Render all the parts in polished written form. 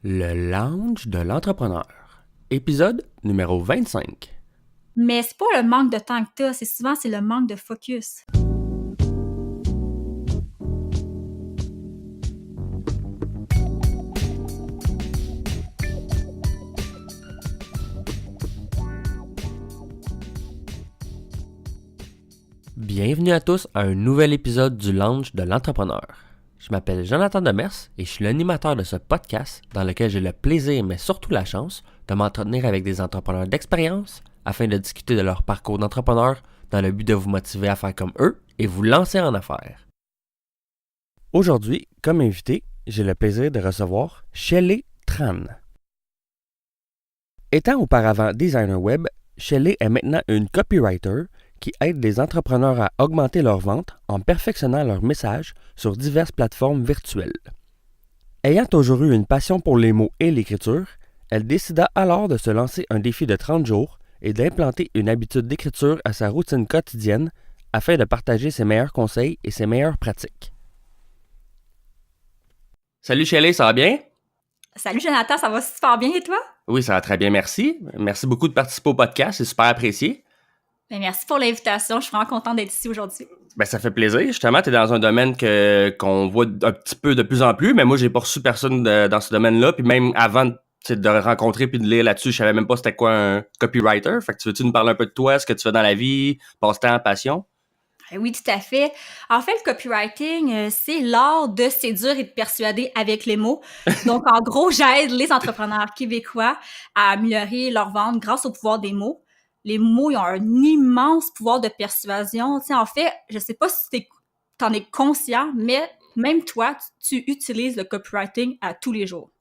Le lounge de l'entrepreneur. Épisode numéro 25. Mais c'est pas le manque de temps que t'as, c'est le manque de focus. Bienvenue à tous à un nouvel épisode du lounge de l'entrepreneur. Je m'appelle Jonathan Demers et je suis l'animateur de ce podcast dans lequel j'ai le plaisir, mais surtout la chance, de m'entretenir avec des entrepreneurs d'expérience afin de discuter de leur parcours d'entrepreneur dans le but de vous motiver à faire comme eux et vous lancer en affaires. Aujourd'hui, comme invité, j'ai le plaisir de recevoir Shelley Tran. Étant auparavant designer web, Shelley est maintenant une copywriter qui aide les entrepreneurs à augmenter leurs ventes en perfectionnant leur message sur diverses plateformes virtuelles. Ayant toujours eu une passion pour les mots et l'écriture, elle décida alors de se lancer un défi de 30 jours et d'implanter une habitude d'écriture à sa routine quotidienne afin de partager ses meilleurs conseils et ses meilleures pratiques. Salut Shelley, ça va bien? Salut Jonathan, ça va super bien et toi? Oui, ça va très bien, merci. Merci beaucoup de participer au podcast, c'est super apprécié. Ben, merci pour l'invitation, je suis vraiment contente d'être ici aujourd'hui. Ben, ça fait plaisir. Justement, tu es dans un domaine qu'on voit un petit peu de plus en plus, mais moi, j'ai pas reçu personne dans ce domaine-là. Puis même avant de rencontrer puis de lire là-dessus, je savais même pas c'était quoi un copywriter. Fait que tu veux-tu nous parler un peu de toi, ce que tu fais dans la vie, passe-temps, passion? Oui, tout à fait. En fait, le copywriting, c'est l'art de séduire et de persuader avec les mots. Donc, en gros, j'aide les entrepreneurs québécois à améliorer leur vente grâce au pouvoir des mots. Les mots, ils ont un immense pouvoir de persuasion. Tu sais, en fait, je sais pas si t'en es conscient, mais même toi, tu utilises le copywriting à tous les jours.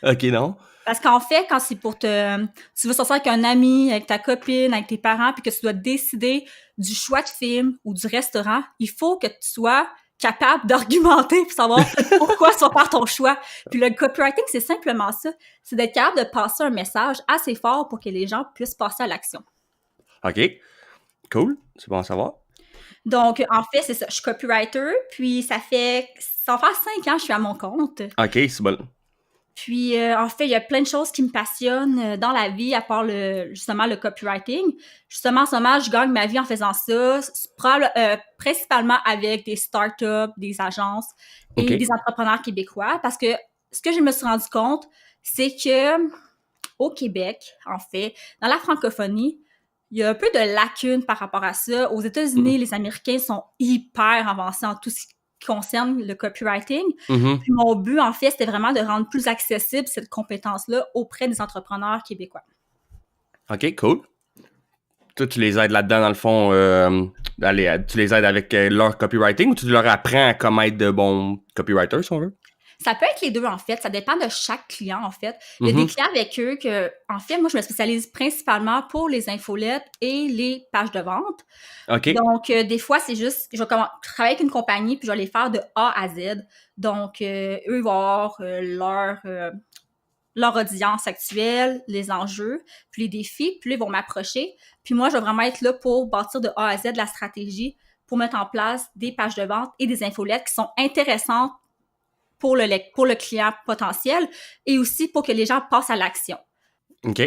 OK, non? Parce qu'en fait, quand c'est tu veux sortir avec un ami, avec ta copine, avec tes parents, puis que tu dois décider du choix de film ou du restaurant, il faut que tu sois capable d'argumenter pour savoir pourquoi tu vas faire ton choix. Puis le copywriting, c'est simplement ça. C'est d'être capable de passer un message assez fort pour que les gens puissent passer à l'action. OK, cool, c'est bon à savoir. Donc, en fait, c'est ça. Je suis copywriter, puis ça va faire 5 ans que je suis à mon compte. OK, c'est bon. Puis, en fait, il y a plein de choses qui me passionnent dans la vie, à part justement le copywriting. Justement, en ce moment, je gagne ma vie en faisant ça, principalement avec des startups, des agences et des entrepreneurs québécois. Parce que ce que je me suis rendu compte, c'est que au Québec, en fait, dans la francophonie, il y a un peu de lacunes par rapport à ça. Aux États-Unis, les Américains sont hyper avancés en tout ce qui concerne le copywriting. Puis mon but, en fait, c'était vraiment de rendre plus accessible cette compétence-là auprès des entrepreneurs québécois. OK, cool. Toi, tu les aides là-dedans, dans le fond, tu les aides avec leur copywriting ou tu leur apprends à comment être de bons copywriters, si on veut? Ça peut être les deux, en fait. Ça dépend de chaque client, en fait. Il y a des clients avec eux que, en fait, moi, je me spécialise principalement pour les infolettes et les pages de vente. OK. Donc, des fois, c'est juste, je vais travailler avec une compagnie puis je vais les faire de A à Z. Donc, eux, ils vont avoir leur audience actuelle, les enjeux, puis les défis, puis là, ils vont m'approcher. Puis moi, je vais vraiment être là pour bâtir de A à Z la stratégie pour mettre en place des pages de vente et des infolettes qui sont intéressantes pour le client potentiel et aussi pour que les gens passent à l'action. OK.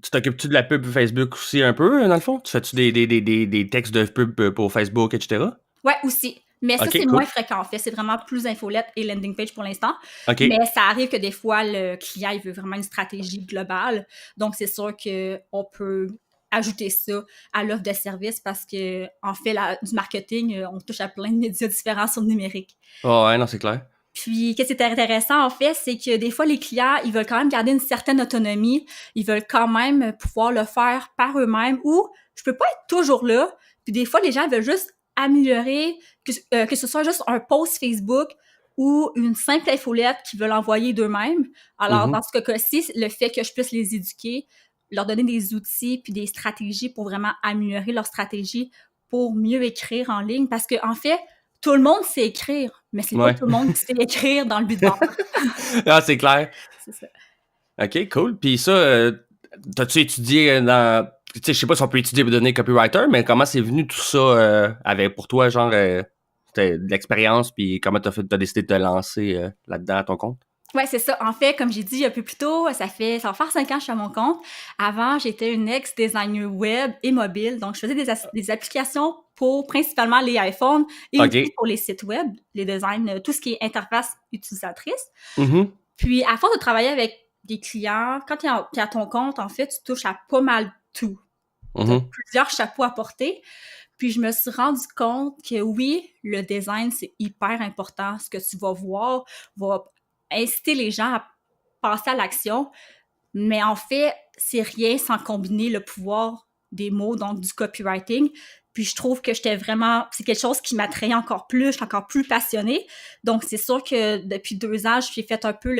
Tu t'occupes-tu de la pub Facebook aussi un peu, dans le fond? Tu fais-tu des textes de pub pour Facebook, etc.? Ouais, aussi. Mais ça, OK, c'est cool. moins fréquent, en fait. C'est vraiment plus infolette et landing page pour l'instant. OK. Mais ça arrive que des fois, le client, il veut vraiment une stratégie globale. Donc, c'est sûr qu'on peut ajouter ça à l'offre de service parce que, en fait, du marketing, on touche à plein de médias différents sur le numérique. Oh, ouais, non, c'est clair. Puis, qu'est-ce qui est intéressant, en fait, c'est que des fois, les clients, ils veulent quand même garder une certaine autonomie. Ils veulent quand même pouvoir le faire par eux-mêmes ou je peux pas être toujours là. Puis, des fois, les gens veulent juste améliorer, que ce soit juste un post Facebook ou une simple infolette qu'ils veulent envoyer d'eux-mêmes. Alors, dans ce cas-ci, le fait que je puisse les éduquer, leur donner des outils puis des stratégies pour vraiment améliorer leur stratégie pour mieux écrire en ligne. Parce que en fait, tout le monde sait écrire, mais c'est pas tout le monde qui sait écrire dans le but de vendre. Ah, c'est clair. C'est ça. OK, cool. Puis ça, t'as-tu étudié dans... Tu sais, je sais pas si on peut étudier pour devenir copywriter, mais comment c'est venu tout ça pour toi, genre, c'était de l'expérience, puis comment t'as décidé de te lancer là-dedans à ton compte? Ouais, c'est ça. En fait, comme j'ai dit un peu plus tôt, ça va faire 5 ans que je suis à mon compte. Avant, j'étais une ex-designer web et mobile. Donc, je faisais des applications pour principalement les iPhones et aussi OK. pour les sites web, les designs, tout ce qui est interface utilisatrice. Mhm. Puis, à force de travailler avec des clients, quand tu es à ton compte, en fait, tu touches à pas mal tout. Tu as Mhm. plusieurs chapeaux à porter. Puis, je me suis rendu compte que oui, le design, c'est hyper important. Ce que tu vas voir va inciter les gens à passer à l'action. Mais en fait, c'est rien sans combiner le pouvoir des mots, donc du copywriting. Puis je trouve que c'est quelque chose qui m'attrayait encore plus, je suis encore plus passionnée. Donc c'est sûr que depuis 2 ans, j'ai fait un peu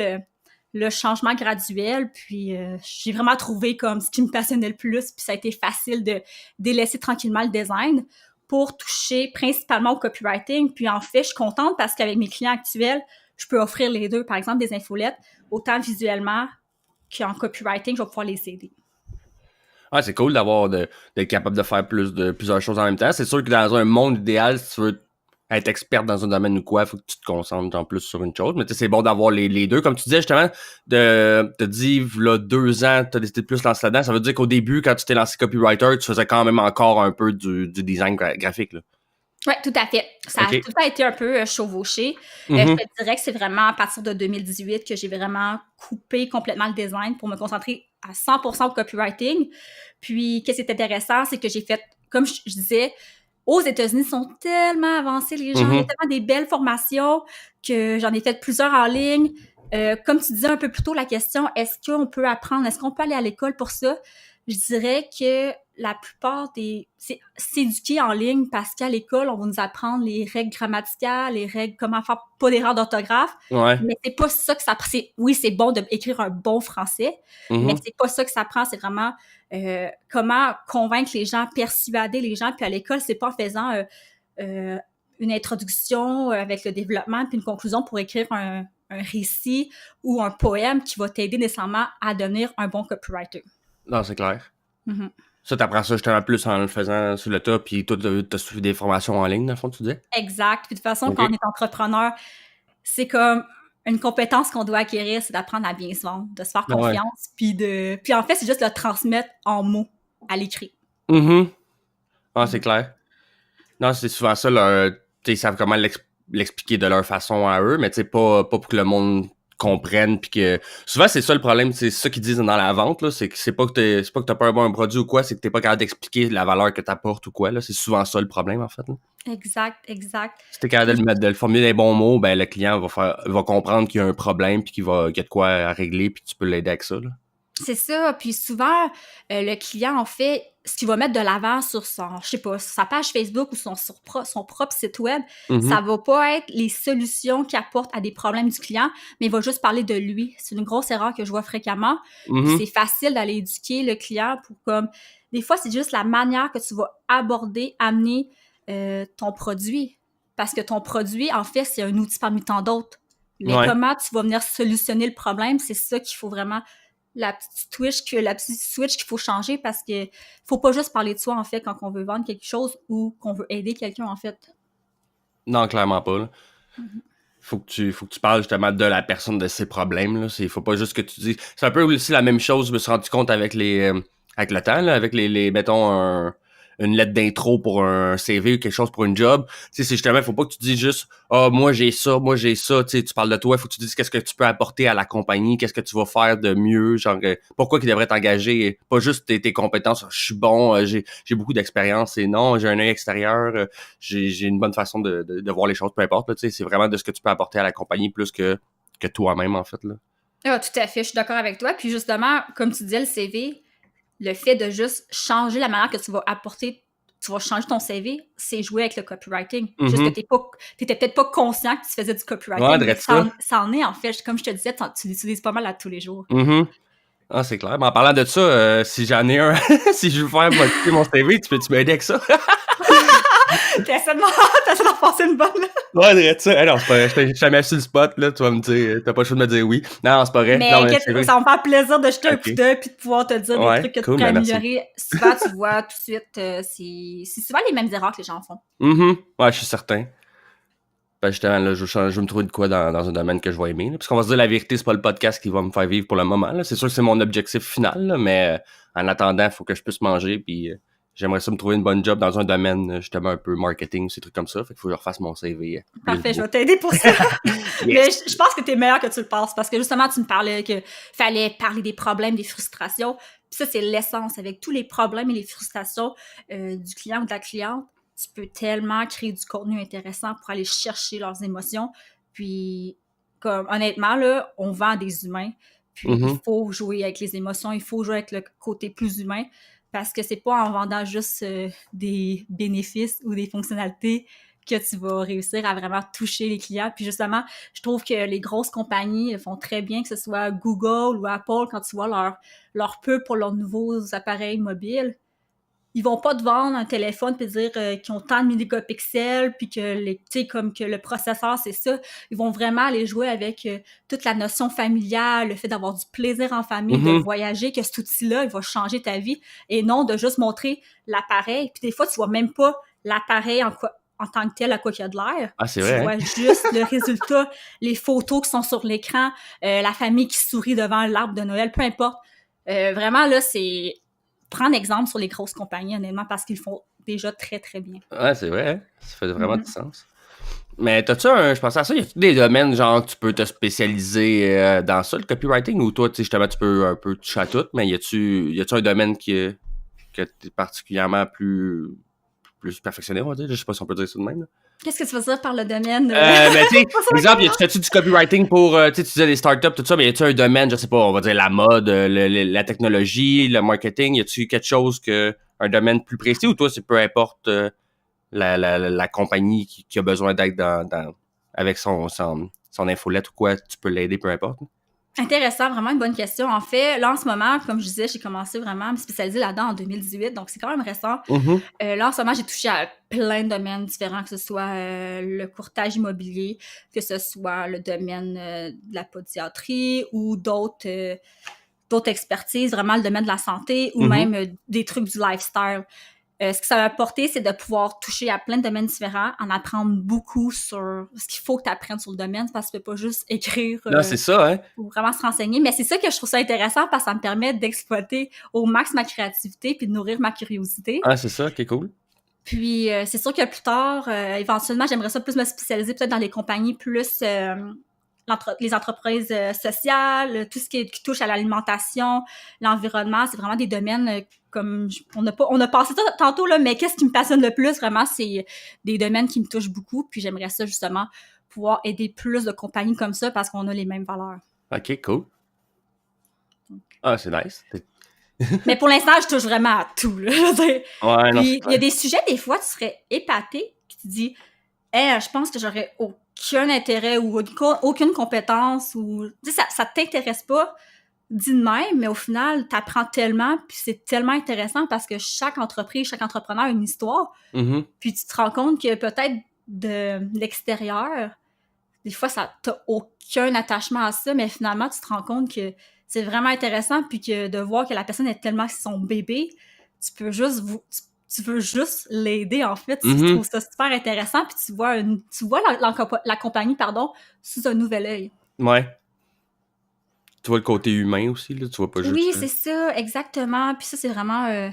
le changement graduel, puis j'ai vraiment trouvé comme ce qui me passionnait le plus, puis ça a été facile de délaisser tranquillement le design pour toucher principalement au copywriting. Puis en fait, je suis contente parce qu'avec mes clients actuels, je peux offrir les deux, par exemple des infolettes, autant visuellement qu'en copywriting, je vais pouvoir les aider. Ah, c'est cool d'être capable de faire plusieurs choses en même temps. C'est sûr que dans un monde idéal, si tu veux être experte dans un domaine ou quoi, il faut que tu te concentres en plus sur une chose. Mais tu sais, c'est bon d'avoir les deux. Comme tu disais justement, te dire, là, 2 ans, tu as décidé de plus lancer là-dedans. Ça veut dire qu'au début, quand tu t'es lancé copywriter, tu faisais quand même encore un peu du design graphique, là. Oui, tout à fait. Ça a OK. tout le temps été un peu chevauché. Je Mhm. te dirais que c'est vraiment à partir de 2018 que j'ai vraiment coupé complètement le design pour me concentrer à 100% au copywriting. Puis, qu'est-ce qui est intéressant, c'est que j'ai fait, comme je disais, aux États-Unis, ils sont tellement avancés, les gens. Il y a Mhm. tellement des belles formations que j'en ai fait plusieurs en ligne. Comme tu disais un peu plus tôt, la question, est-ce qu'on peut apprendre, est-ce qu'on peut aller à l'école pour ça? Je dirais que la plupart c'est s'éduquer en ligne parce qu'à l'école, on va nous apprendre les règles grammaticales, les règles, comment faire pas d'erreur d'orthographe. Ouais. Mais c'est pas ça que ça prend. Oui, c'est bon d'écrire un bon français, mais Mhm. c'est pas ça que ça prend. C'est vraiment comment convaincre les gens, persuader les gens. Puis à l'école, c'est pas en faisant une introduction avec le développement puis une conclusion pour écrire un récit ou un poème qui va t'aider nécessairement à devenir un bon copywriter. Non, c'est clair. Mm-hmm. Ça, t'apprends ça justement plus en le faisant sur le tas, puis toi, t'as suivi des formations en ligne, dans le fond, tu disais? Exact. Puis de toute façon, OK. quand on est entrepreneur, c'est comme une compétence qu'on doit acquérir, c'est d'apprendre à bien se vendre, de se faire Ah ouais. confiance, puis en fait, c'est juste le transmettre en mots à l'écrit. Mhm. Ah, c'est Mhm. clair. Non, c'est souvent ça, ils savent comment l'expliquer de leur façon à eux, mais tu sais, pas pour que le monde comprenne, puis que... Souvent, c'est ça le problème, c'est ça qu'ils disent dans la vente, là, c'est que c'est pas que t'as pas un bon produit ou quoi, c'est que t'es pas capable d'expliquer la valeur que t'apportes ou quoi, là. C'est souvent ça le problème, en fait, là. Exact, exact. Si t'es capable Puis de le formuler les bons mots, ben, le client va comprendre qu'il y a un problème, puis qu'il y a de quoi à régler, puis tu peux l'aider avec ça, là. c'est ça. Puis souvent, le client, en fait, ce qu'il va mettre de l'avant sur je sais pas, sur sa page Facebook ou son propre site web, ça Mhm. va pas être les solutions qu'il apporte à des problèmes du client, mais il va juste parler de lui. C'est une grosse erreur que je vois fréquemment. Puis Mhm. c'est facile d'aller éduquer le client pour comme... Des fois, c'est juste la manière que tu vas aborder, amener ton produit. Parce que ton produit, en fait, c'est un outil parmi tant d'autres. Mais Ouais. comment tu vas venir solutionner le problème, c'est ça qu'il faut vraiment la petite switch qu'il faut changer parce que faut pas juste parler de soi, en fait, quand on veut vendre quelque chose ou qu'on veut aider quelqu'un, en fait. Non, clairement pas, là. Mhm. Faut que tu parles justement de la personne, de ses problèmes, là. Faut pas juste que tu dis. C'est un peu aussi la même chose, je me suis rendu compte avec avec le temps, là, avec mettons, une lettre d'intro pour un CV ou quelque chose pour une job. Tu sais, c'est justement, faut pas que tu dises juste, ah, moi j'ai ça, tu sais, tu parles de toi, faut que tu dises qu'est-ce que tu peux apporter à la compagnie, qu'est-ce que tu vas faire de mieux, genre, pourquoi qu'ils devraient t'engager, pas juste tes compétences, je suis bon, j'ai beaucoup d'expérience, et non, j'ai un œil extérieur, j'ai une bonne façon de voir les choses, peu importe, là, tu sais, c'est vraiment de ce que tu peux apporter à la compagnie plus que toi-même, en fait, là. Ah, tout à fait, je suis d'accord avec toi. Puis justement, comme tu disais, le CV, le fait de juste changer la manière que tu vas apporter, tu vas changer ton CV, c'est jouer avec le copywriting. Juste que Mhm. t'étais peut-être pas conscient que tu faisais du Ouais, copywriting, mais dirais ça. ça en est, en fait. Comme je te disais, tu l'utilises pas mal à tous les jours. Mhm. Ah, c'est clair. Mais en parlant de ça, si j'en ai un, si je veux faire modifier mon CV, tu peux-tu m'aider avec ça? T'essaies d'en passer une bonne. Ouais, dirais ça. Eh non, c'est pas vrai. Je t'ai mis sur le spot, là. Tu vas me dire, t'as pas le choix de me dire oui. Non, c'est pas vrai. Mais Non, mais inquiète, c'est vrai. ça va me faire plaisir de jeter un coup OK. d'œil puis de pouvoir te dire des Ouais, trucs que tu cool, pourrais ben merci. améliorer. Souvent, tu vois tout de suite, c'est souvent les mêmes erreurs que les gens font. Mhm. Ouais, je suis certain. Ben justement, là, je vais me trouver de quoi dans un domaine que je vais aimer. Là. Parce qu'on va se dire la vérité, c'est pas le podcast qui va me faire vivre pour le moment. Là. C'est sûr que c'est mon objectif final, là, mais en attendant, il faut que je puisse manger. Puis j'aimerais ça me trouver une bonne job dans un domaine, justement, un peu marketing, ces trucs comme ça. Fait qu'il faut que je refasse mon CV. Parfait, je vais t'aider pour ça. Yes. Mais je pense que t'es meilleur que tu le penses parce que justement, tu me parlais que fallait parler des problèmes, des frustrations. Puis ça, c'est l'essence. Avec tous les problèmes et les frustrations du client ou de la cliente, tu peux tellement créer du contenu intéressant pour aller chercher leurs émotions. Puis, comme honnêtement, là, on vend des humains. Puis, il faut jouer avec les émotions, il faut jouer avec le côté plus humain parce que c'est pas en vendant juste des bénéfices ou des fonctionnalités que tu vas réussir à vraiment toucher les clients. Puis justement, je trouve que les grosses compagnies font très bien, que ce soit Google ou Apple, quand tu vois leur pub pour leurs nouveaux appareils mobiles, ils vont pas te vendre un téléphone puis dire qu'ils ont tant de mégapixels puis que comme que le processeur c'est ça. Ils vont vraiment aller jouer avec toute la notion familiale, le fait d'avoir du plaisir en famille, de voyager, que cet outil-là il va changer ta vie et non de juste montrer l'appareil. Puis des fois tu vois même pas l'appareil en tant que tel à quoi qu'il y a de l'air. Ah, c'est tu vrai, vois hein? juste le résultat, les photos qui sont sur l'écran, la famille qui sourit devant l'arbre de Noël, peu importe. Vraiment là c'est prendre exemple sur les grosses compagnies, honnêtement, parce qu'ils font déjà très, très bien. Ouais, c'est vrai, hein? Ça fait vraiment du sens. Mais t'as-tu je pensais à ça, y a-tu des domaines, genre, que tu peux te spécialiser dans ça, le copywriting, ou toi, tu sais, justement, tu peux un peu toucher à tout, mais y a-tu un domaine que t'es particulièrement plus perfectionné, on va dire? Je sais pas si on peut dire ça de même, là. Qu'est-ce que tu veux dire par le domaine? Mais tu sais, par exemple, fais-tu du copywriting pour, tu sais, tu disais des startups, tout ça, mais y a-tu un domaine, je sais pas, on va dire la mode, la technologie, le marketing, y a-tu quelque chose un domaine plus précis, ou toi, c'est peu importe la compagnie qui a besoin d'être avec son infolette ou quoi, tu peux l'aider, peu importe? Intéressant, vraiment une bonne question. En fait, là, en ce moment, comme je disais, j'ai commencé vraiment à me spécialiser là-dedans en 2018, donc c'est quand même récent. Là, en ce moment, j'ai touché à plein de domaines différents, que ce soit le courtage immobilier, que ce soit le domaine de la pédiatrie ou d'autres expertises, vraiment le domaine de la santé ou même des trucs du lifestyle. Ce que ça m'a apporté, c'est de pouvoir toucher à plein de domaines différents, en apprendre beaucoup sur ce qu'il faut que tu apprennes sur le domaine, parce que tu peux pas juste écrire Non, c'est ça, hein? pour vraiment se renseigner. Mais c'est ça que je trouve ça intéressant, parce que ça me permet d'exploiter au max ma créativité puis de nourrir ma curiosité. Ah, c'est ça, ok, cool. Puis c'est sûr que plus tard, éventuellement, j'aimerais ça plus me spécialiser peut-être dans les compagnies plus... les entreprises sociales, tout ce qui touche à l'alimentation, l'environnement, c'est vraiment des domaines comme on a passé ça tantôt là, mais qu'est-ce qui me passionne le plus vraiment, c'est des domaines qui me touchent beaucoup, puis j'aimerais ça justement pouvoir aider plus de compagnies comme ça parce qu'on a les mêmes valeurs. Ok, cool. Ah, c'est nice. Mais pour l'instant, je touche vraiment à tout, là, je veux dire. Ouais, non, Puis il y a des sujets, des fois, tu serais épaté, puis tu te dis, je pense que j'aurais aucun intérêt ou aucune compétence, ou tu sais, ça t'intéresse pas, dis de même, mais au final, t'apprends tellement, puis c'est tellement intéressant parce que chaque entreprise, chaque entrepreneur a une histoire, puis tu te rends compte que peut-être de l'extérieur, des fois, t'as aucun attachement à ça, mais finalement, tu te rends compte que c'est vraiment intéressant, puis que de voir que la personne est tellement son bébé, tu veux juste l'aider, en fait. Tu trouves ça super intéressant, puis tu vois la compagnie, sous un nouvel œil. Ouais. Tu vois le côté humain aussi, là, tu vois pas juste... Oui, c'est ça, exactement. Puis ça, c'est vraiment...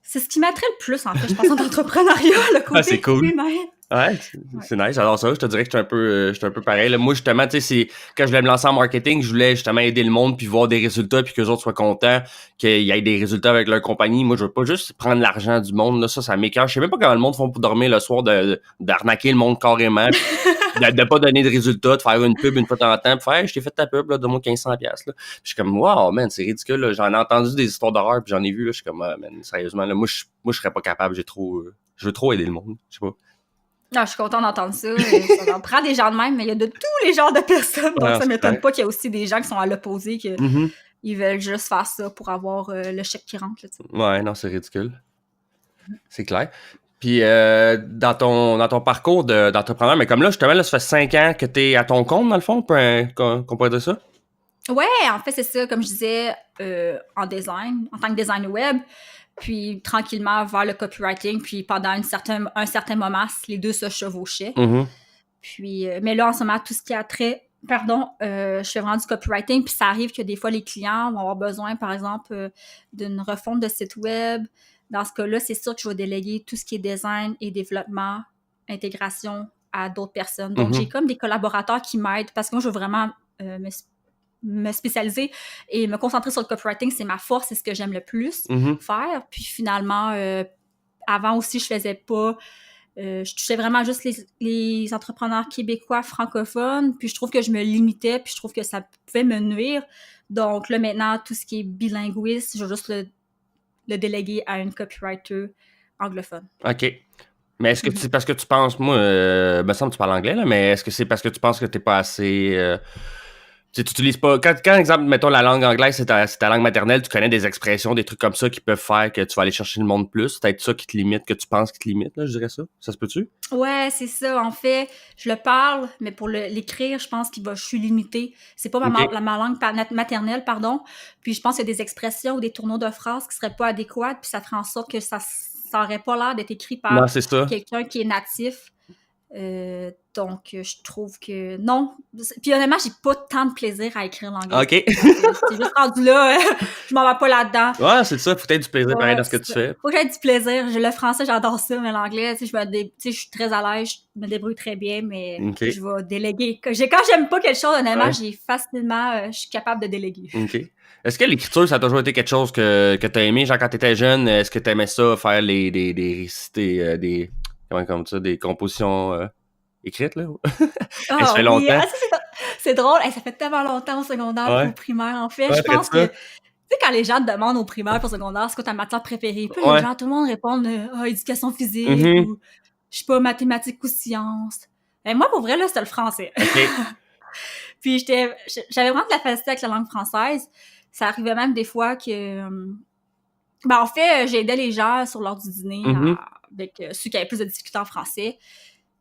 c'est ce qui m'attrait le plus, en fait, je pense, en entrepreneuriat, le côté c'est cool. humain. Ouais, c'est nice. J'adore ça. Je te dirais que je suis un peu pareil. Là, moi, justement, tu sais, quand je voulais me lancer en marketing, je voulais justement aider le monde puis voir des résultats puis qu'eux autres soient contents, qu'il y ait des résultats avec leur compagnie. Moi, je veux pas juste prendre l'argent du monde. Là, ça m'écoeure. Je sais même pas comment le monde font pour dormir le soir, d'arnaquer le monde carrément, de pas donner de résultats, de faire une pub une fois de temps en temps, puis faire, hey, je t'ai fait ta pub, là, donne-moi 1500$, là. Puis je suis comme, wow, man, c'est ridicule, là. J'en ai entendu des histoires d'horreur puis j'en ai vu, là. Je suis comme, ah, man, sérieusement, là, moi, je serais pas capable. Je veux trop aider le monde. Je sais pas. Ah, je suis contente d'entendre ça. Ça en prend des gens de même, mais il y a de tous les genres de personnes. Donc, ça m'étonne pas qu'il y ait aussi des gens qui sont à l'opposé, qu'ils veulent juste faire ça pour avoir le chèque qui rentre. Là, ouais, non, c'est ridicule. C'est clair. Puis, dans ton parcours d'entrepreneur, mais comme là, justement, là, ça fait 5 ans que tu es à ton compte, dans le fond, qu'on pourrait dire ça? Ouais, en fait, c'est ça, comme je disais, en design, en tant que designer web. Puis tranquillement vers le copywriting, puis pendant un certain moment, les deux se chevauchaient. Puis, mais là, en ce moment, tout ce qui a trait, je fais vraiment du copywriting, puis ça arrive que des fois, les clients vont avoir besoin, par exemple, d'une refonte de site web. Dans ce cas-là, c'est sûr que je vais déléguer tout ce qui est design et développement, intégration à d'autres personnes. Donc, j'ai comme des collaborateurs qui m'aident parce que moi, je veux vraiment me spécialiser et me concentrer sur le copywriting. C'est ma force, c'est ce que j'aime le plus faire. Puis finalement, avant aussi, je faisais pas... je touchais vraiment juste les entrepreneurs québécois francophones, puis je trouve que je me limitais, puis je trouve que ça pouvait me nuire. Donc là, maintenant, tout ce qui est bilinguiste, je vais juste le déléguer à une copywriter anglophone. OK. Mais est-ce que c'est parce que tu penses, moi, me semble que tu parles anglais, là, mais est-ce que c'est parce que tu penses que t'es pas assez... tu n'utilises pas... Quand, exemple, mettons, la langue anglaise, c'est ta langue maternelle, tu connais des expressions, des trucs comme ça qui peuvent faire que tu vas aller chercher le monde plus. C'est peut-être ça qui te limite, que tu penses qui te limite, là, je dirais ça. Ça se peut-tu? Ouais, c'est ça. En fait, je le parle, mais pour l'écrire, je pense je suis limitée. C'est pas ma langue maternelle, pardon. Puis je pense qu'il y a des expressions ou des tournures de phrases qui seraient pas adéquates, puis ça ferait en sorte que ça aurait pas l'air d'être écrit par quelqu'un qui est natif. Donc, je trouve que non. Puis honnêtement, j'ai pas tant de plaisir à écrire l'anglais. OK. C'est juste rendu là, je m'en vais pas là-dedans. Ouais, c'est ça. Faut que t'aies du plaisir pareil dans ce que tu fais. Faut que j'aie du plaisir. Le français, j'adore ça, mais l'anglais, je suis très à l'aise, je me débrouille très bien, mais je vais déléguer. Quand j'aime pas quelque chose, honnêtement, je suis capable de déléguer. OK. Est-ce que l'écriture, ça a toujours été quelque chose que t'as aimé? Genre, quand t'étais jeune, est-ce que t'aimais ça, faire des récités, des compositions écrites, là? Ça fait longtemps. C'est drôle. Ça fait tellement longtemps au secondaire ou au primaire, en fait. Je pense que, tu sais, quand les gens te demandent au primaire pour au secondaire, c'est quoi ta matière préférée? Puis les gens, tout le monde répond éducation physique ou, je sais pas, mathématiques ou sciences. Et moi, pour vrai, là, c'était le français. Okay. Puis j'avais vraiment de la facilité avec la langue française. Ça arrivait même des fois que... en fait, j'aidais les gens sur l'heure du dîner avec ceux qui avaient plus de difficultés en français.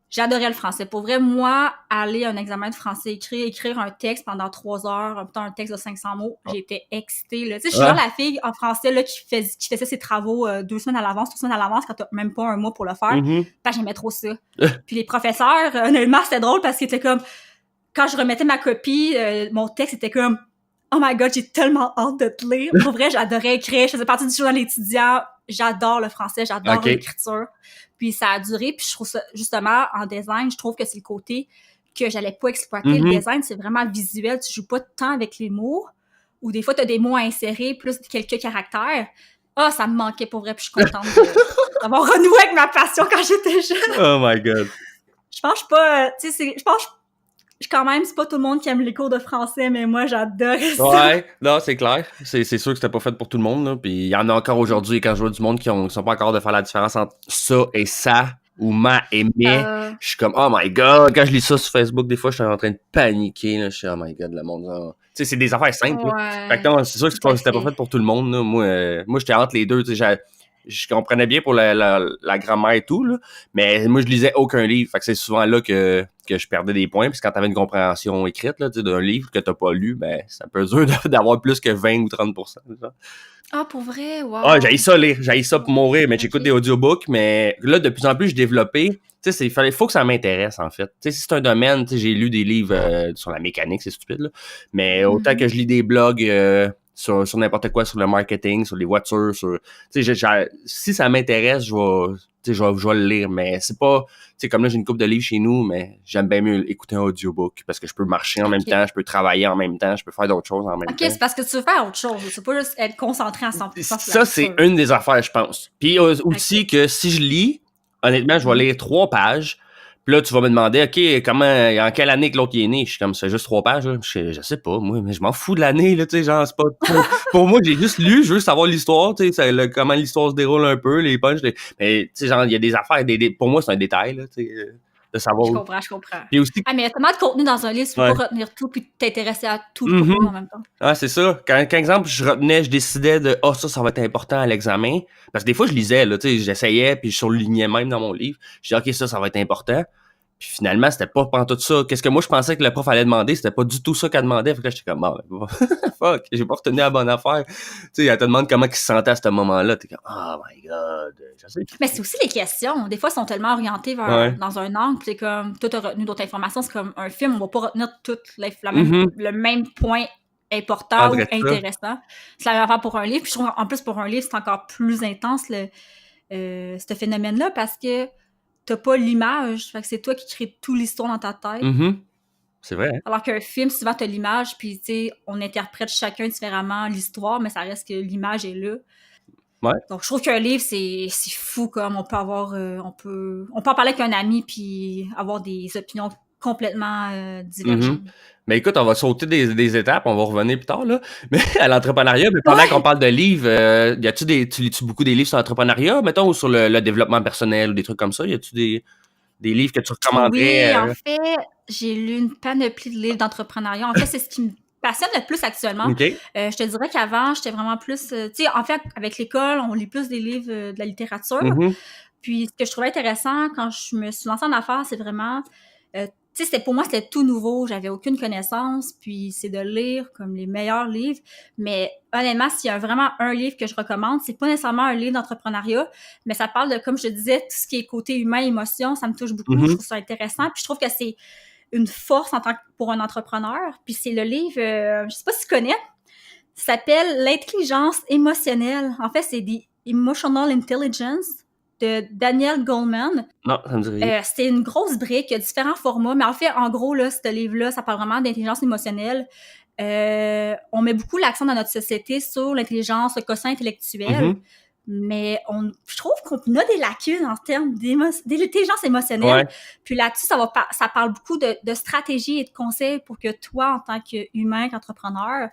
J'adorais le français. Pour vrai, moi, aller à un examen de français écrire un texte pendant 3 heures, un texte de 500 mots, j'étais excitée. Tu sais, je suis genre la fille en français là, qui faisait ses travaux 2 semaines à l'avance, 3 semaines à l'avance, quand t'as même pas un mois pour le faire. Parce que j'aimais trop ça. Puis les professeurs, honnêtement, c'était drôle parce qu'ils étaient comme... Quand je remettais ma copie, mon texte était comme « Oh my God, j'ai tellement hâte de te lire! » Pour vrai, j'adorais écrire. Je faisais partie du journal étudiant. J'adore le français, j'adore l'écriture. Puis ça a duré. Puis je trouve ça, justement, en design, je trouve que c'est le côté que j'allais pas exploiter. Le design, c'est vraiment visuel. Tu joues pas de temps avec les mots. Ou des fois, t'as des mots à insérer, plus quelques caractères. Ah, ça me manquait pour vrai. Puis je suis contente d'avoir renoué avec ma passion quand j'étais jeune. Oh my God. Je pense pas... tu sais, je pense... Quand même, c'est pas tout le monde qui aime les cours de français, mais moi, j'adore ça. Ouais, non, c'est clair. C'est sûr que c'était pas fait pour tout le monde, là. Puis il y en a encore aujourd'hui, quand je vois du monde qui sont pas encore de faire la différence entre ça et ça, ou ma et mais. Je suis comme, oh my God. Quand je lis ça sur Facebook, des fois, je suis en train de paniquer, là. Je suis, oh my God, le monde. Tu sais, c'est des affaires simples, là. Fait que non, c'est sûr que c'était pas fait pour tout le monde, là. Moi, j'étais entre les deux, tu sais, je comprenais bien pour la grammaire et tout, là, mais moi, je lisais aucun livre. Fait que c'est souvent là que je perdais des points. Puis quand t'avais une compréhension écrite là, d'un livre que t'as pas lu, ben c'est un peu dur d'avoir plus que 20 ou 30%. Ça. Ah, pour vrai? Wow! Ah, j'haïs ça lire. J'haïs ça pour mourir. Mais j'écoute des audiobooks. Mais là, de plus en plus, j'ai développé... Tu sais, il faut que ça m'intéresse, en fait. Tu sais, si c'est un domaine, tu sais, j'ai lu des livres sur la mécanique, c'est stupide, là. Mais autant que je lis des blogs... sur n'importe quoi, sur le marketing, sur les voitures, tu sais, si ça m'intéresse, je vais le lire, mais c'est pas, tu sais, comme là, j'ai une couple de livres chez nous, mais j'aime bien mieux écouter un audiobook, parce que je peux marcher en même temps, je peux travailler en même temps, je peux faire d'autres choses en même temps. OK, c'est parce que tu veux faire autre chose, tu veux pas juste être concentré à 100% sur ça, c'est une des affaires, je pense. Puis aussi que si je lis, honnêtement, je vais lire 3 pages. Puis là, tu vas me demander, OK, en quelle année que l'autre il est né? Je suis comme, c'est juste 3 pages, là. Je sais pas, moi, mais je m'en fous de l'année, là, tu sais, genre, c'est pas... Pour moi, j'ai juste lu, je veux savoir l'histoire, tu sais, comment l'histoire se déroule un peu, les punchs, mais, tu sais, genre, il y a des affaires, pour moi, c'est un détail, là, tu sais, de savoir... Je comprends. Puis aussi... mais il y a tellement de contenu dans un livre, tu peux pas retenir tout puis t'intéresser à tout le contenu en même temps. Ah, c'est ça. Quand exemple, je décidais de, ça va être important à l'examen, parce que des fois, je lisais, là, tu sais, j'essayais, puis je surlignais même dans mon livre, je dis, OK, ça va être important. Puis finalement, c'était pas pantoute ça. Qu'est-ce que moi, je pensais que le prof allait demander, c'était pas du tout ça qu'elle demandait. Fait que là, j'étais comme, bon, fuck, j'ai pas retenu la bonne affaire. Tu sais, elle te demande comment il se sentait à ce moment-là. T'es comme, oh my god, je sais. Mais c'est aussi les questions. Des fois, elles sont tellement orientées Ouais. dans un angle, puis c'est comme, toi, t'as retenu d'autres informations. C'est comme un film, on va pas retenir tout Mhm. le même point Ah, important ou vrai ça. intéressant. C'est la même affaire pour un livre. Puis je trouve, en plus, pour un livre, c'est encore plus intense, ce phénomène-là, parce que t'as pas l'image. Fait que c'est toi qui crée toute l'histoire dans ta tête. Mhm. C'est vrai, hein? Alors qu'un film, souvent, t'as l'image, puis tu sais, on interprète chacun différemment l'histoire, mais ça reste que l'image est là. Ouais. Donc, je trouve qu'un livre, c'est fou, comme on peut avoir, on peut en parler avec un ami, puis avoir des opinions complètement divergentes. Mais écoute, on va sauter des étapes, on va revenir plus tard, là. Mais à l'entrepreneuriat, mais pendant qu'on parle de livres, tu lis-tu beaucoup des livres sur l'entrepreneuriat, mettons, ou sur le développement personnel ou des trucs comme ça? Y a-tu des livres que tu Oui, recommanderais? en fait, j'ai lu une panoplie de livres d'entrepreneuriat. En fait, c'est ce qui me passionne le plus actuellement. OK. Je te dirais qu'avant, j'étais vraiment plus... tu sais, en fait, avec l'école, on lit plus des livres de la littérature. Mhm. Puis, ce que je trouvais intéressant quand je me suis lancée en affaires, c'est vraiment... tu sais, pour moi, c'était tout nouveau. J'avais aucune connaissance. Puis, c'est de lire comme les meilleurs livres. Mais honnêtement, s'il y a vraiment un livre que je recommande, c'est pas nécessairement un livre d'entrepreneuriat, mais ça parle de, comme je te disais, tout ce qui est côté humain, émotion. Ça me touche beaucoup. Je Mhm. trouve ça intéressant. Puis, je trouve que c'est une force en tant que pour un entrepreneur. Puis, c'est le livre, je sais pas si tu connais, ça s'appelle L'intelligence émotionnelle. En fait, c'est The Emotional Intelligence de Daniel Goleman. Non, ça me dit rien. C'est une grosse brique, il y a différents formats, mais en fait, en gros, là, ce livre-là, ça parle vraiment d'intelligence émotionnelle. On met beaucoup l'accent dans notre société sur l'intelligence, le quotient intellectuel, Mhm. mais je trouve qu'on a des lacunes en termes d'intelligence émotionnelle. Ouais. Puis là-dessus, ça parle beaucoup de stratégies et de conseils pour que toi, en tant qu'humain, qu'entrepreneur,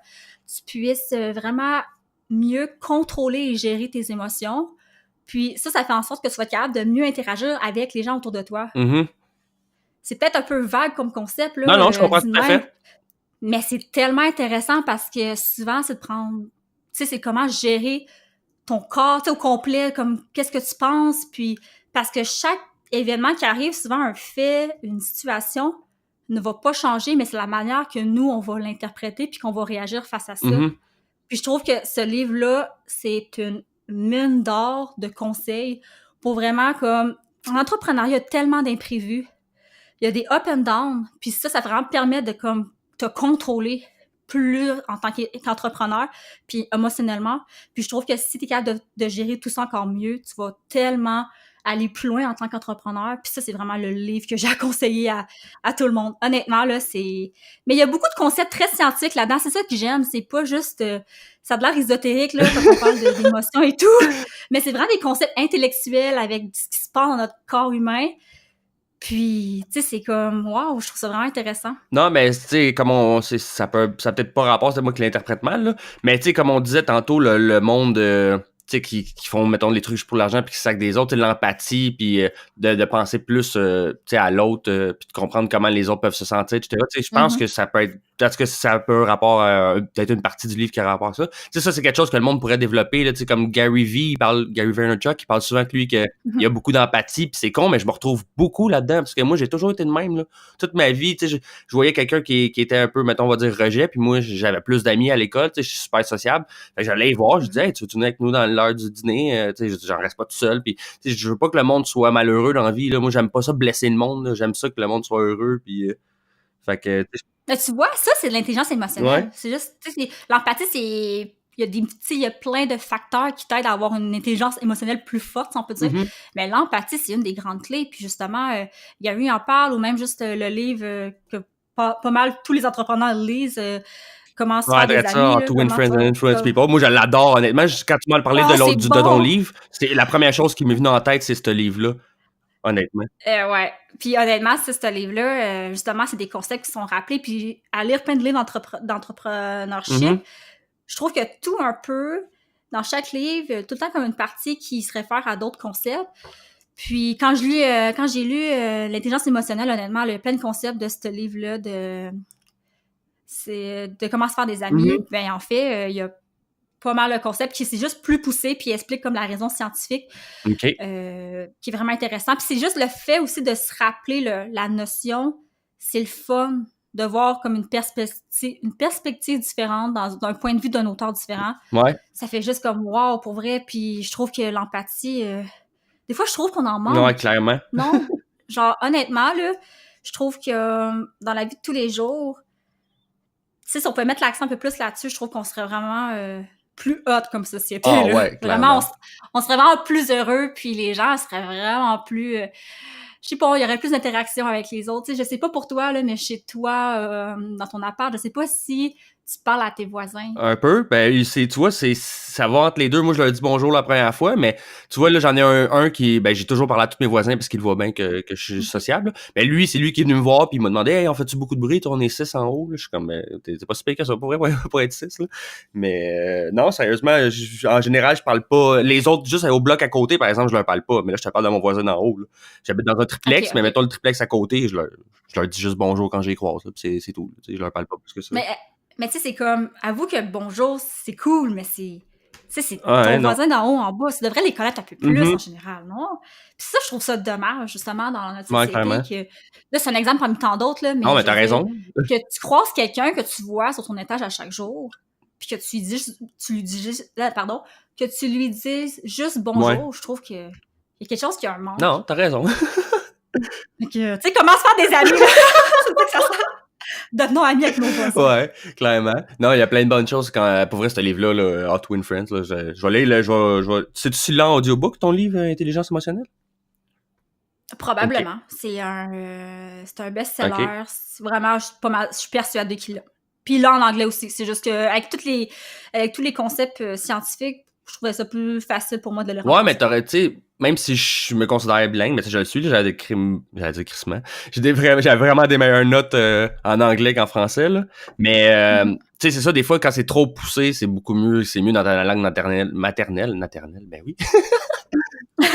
tu puisses vraiment mieux contrôler et gérer tes émotions. Puis ça fait en sorte que tu vas être capable de mieux interagir avec les gens autour de toi. Mhm. C'est peut-être un peu vague comme concept, là, Non, non, je comprends dit tout de à même, fait. mais c'est tellement intéressant parce que souvent, c'est de prendre... Tu sais, c'est comment gérer ton corps, tu sais, au complet, comme qu'est-ce que tu penses, puis parce que chaque événement qui arrive, souvent un fait, une situation, ne va pas changer, mais c'est la manière que nous, on va l'interpréter puis qu'on va réagir face à ça. Mhm. Puis je trouve que ce livre-là, c'est une mine d'or de conseils pour vraiment comme... En entrepreneuriat, il y a tellement d'imprévus. Il y a des up and down. Puis ça vraiment permet de comme te contrôler plus en tant qu'entrepreneur, puis émotionnellement. Puis je trouve que si tu es capable de gérer tout ça encore mieux, tu vas tellement aller plus loin en tant qu'entrepreneur. Puis ça, c'est vraiment le livre que j'ai à conseiller à tout le monde. Honnêtement, là, c'est... Mais il y a beaucoup de concepts très scientifiques là-dedans. C'est ça que j'aime. C'est pas juste... ça a de l'air ésotérique, là, quand on parle d'émotions et tout. Mais c'est vraiment des concepts intellectuels avec ce qui se passe dans notre corps humain. Puis, tu sais, c'est comme... Waouh, je trouve ça vraiment intéressant. Non, mais tu sais, ça a peut-être pas rapport, c'est moi qui l'interprète mal, là. Mais tu sais, comme on disait tantôt, le monde, tu sais, qui font, mettons, les trucs pour l'argent puis qui sacent des autres, tu sais, l'empathie puis de penser plus, tu sais, à l'autre puis de comprendre comment les autres peuvent se sentir, etc. Tu sais, je pense que ça peut être, peut-être que ça peut rapport à peut-être une partie du livre qui a rapport à ça. Tu sais, ça, c'est quelque chose que le monde pourrait développer, là, tu sais, comme Gary Vaynerchuk, il parle souvent que lui, il y a beaucoup d'empathie puis c'est con, mais je me retrouve beaucoup là-dedans parce que moi, j'ai toujours été de même, là. Toute ma vie, tu sais, je voyais quelqu'un qui était un peu, mettons, on va dire, rejet, puis moi, j'avais plus d'amis à l'école, tu sais, je suis super sociable. Fait que j'allais les voir, je disais, hey, tu veux venir avec nous dans l'heure du dîner? Tu sais, j'en reste pas tout seul, puis tu sais, je veux pas que le monde soit malheureux dans la vie, là. Moi, j'aime pas ça blesser le monde, là. J'aime ça que le monde soit heureux, puis fait que, Mais tu vois, ça, c'est de l'intelligence émotionnelle. ouais. C'est juste, tu sais, l'empathie, c'est... il y a plein de facteurs qui t'aident à avoir une intelligence émotionnelle plus forte, si on peut dire. Mhm. Mais l'empathie, c'est une des grandes clés. Puis justement, Gary en parle, ou même juste le livre que pas mal tous les entrepreneurs lisent, Comment se faire des Ouais, ça, amis, How là, to Win comment Friends and faire... Influence People. Moi, je l'adore, honnêtement. Quand tu m'as parlé Oh, c'est de ton bon! livre, c'est la première chose qui m'est venue en tête, c'est ce livre-là, honnêtement. Ouais. Puis honnêtement, c'est ce livre-là, justement, c'est des concepts qui sont rappelés. Puis à lire plein de livres d'entrepreneurship, Mhm. je trouve que tout un peu, dans chaque livre, tout le temps comme une partie qui se réfère à d'autres concepts. Puis quand j'ai lu l'intelligence émotionnelle, honnêtement, il y a plein de concepts de ce livre-là c'est de comment se faire des amis. Mhm. Ben en fait, il y a pas mal le concept, qui c'est juste plus poussé, puis il explique comme la raison scientifique, OK. qui est vraiment intéressant. Puis c'est juste le fait aussi de se rappeler la notion, c'est le fun de voir comme une perspective différente d'un point de vue d'un auteur différent. Ouais. Ça fait juste comme wow, pour vrai. Puis je trouve que l'empathie, des fois je trouve qu'on en Ouais, manque. clairement. Non, genre honnêtement là, je trouve que dans la vie de tous les jours, tu sais, si on peut mettre l'accent un peu plus là-dessus, je trouve qu'on serait vraiment plus hot comme société. Ah là. ouais, Vraiment, clairement. on serait vraiment plus heureux, puis les gens seraient vraiment plus... je sais pas, il y aurait plus d'interaction avec les autres. Tu sais, je sais pas pour toi, là, mais chez toi, dans ton appart, je sais pas si tu parles à tes voisins. Un peu. Ben, tu vois, ça va entre les deux. Moi, je leur dis bonjour la première fois, mais tu vois, là, j'en ai un qui, ben, j'ai toujours parlé à tous mes voisins parce qu'ils voient bien que je suis sociable. Mais lui, c'est lui qui est venu me voir puis il m'a demandé, hey, on fait-tu beaucoup de bruit? Toi, on est 6 en haut, là. Je suis comme, ben, t'es pas si pire que ça pour vrai, pour être 6, là. Mais, non, sérieusement, en général, je parle pas. Les autres, juste au bloc à côté, par exemple, je leur parle pas. Mais là, je te parle de mon voisin d'en haut, là. J'habite dans un triplex, Ok, mais ok. mettons le triplex à côté, je leur dis juste bonjour quand je les croise, là, puis c'est tout. Tu sais, je leur parle pas plus que ça. Mais tu sais, c'est comme, avoue que bonjour, c'est cool, mais c'est... Tu sais, c'est Ah, ton hein, non. voisin d'en haut, en bas. Tu devrais les connaître un peu plus, en Mhm. général, non? Puis ça, je trouve ça dommage, justement, dans notre Ouais, société, clairement. que... Là, c'est un exemple parmi tant d'autres, là, Non, mais mais je t'as veux dire, raison. que tu croises quelqu'un que tu vois sur ton étage à chaque jour, puis que que tu lui dises juste Ouais. bonjour, je trouve que il y a quelque chose qui a un manque. Non, t'as raison. Fait que, tu sais, comment se faire des amis, là? C'est ça que ça sert. Devenons amis avec nos voisins. Ouais, clairement. Non, il y a plein de bonnes choses quand, pour vrai, ce livre-là, là, Hot Twin Friends, là, je vais lire, là, c'est-tu lent audiobook, ton livre, Intelligence émotionnelle? OK. Probablement. C'est un OK. best-seller. Vraiment, je suis persuadée qu'il l'a. Puis là, en anglais aussi. C'est juste que avec tous les concepts scientifiques, je trouvais ça plus facile pour moi de le lire en Ouais, mais français. t'aurais, tu sais, même si je me considère bilingue, mais tu sais, je le suis, là, j'allais dire crissement. J'avais vraiment des meilleures notes en anglais qu'en français, là. Mais, Mhm. tu sais, c'est ça, des fois, quand c'est trop poussé, c'est beaucoup mieux, c'est mieux dans ta langue maternelle, ben oui.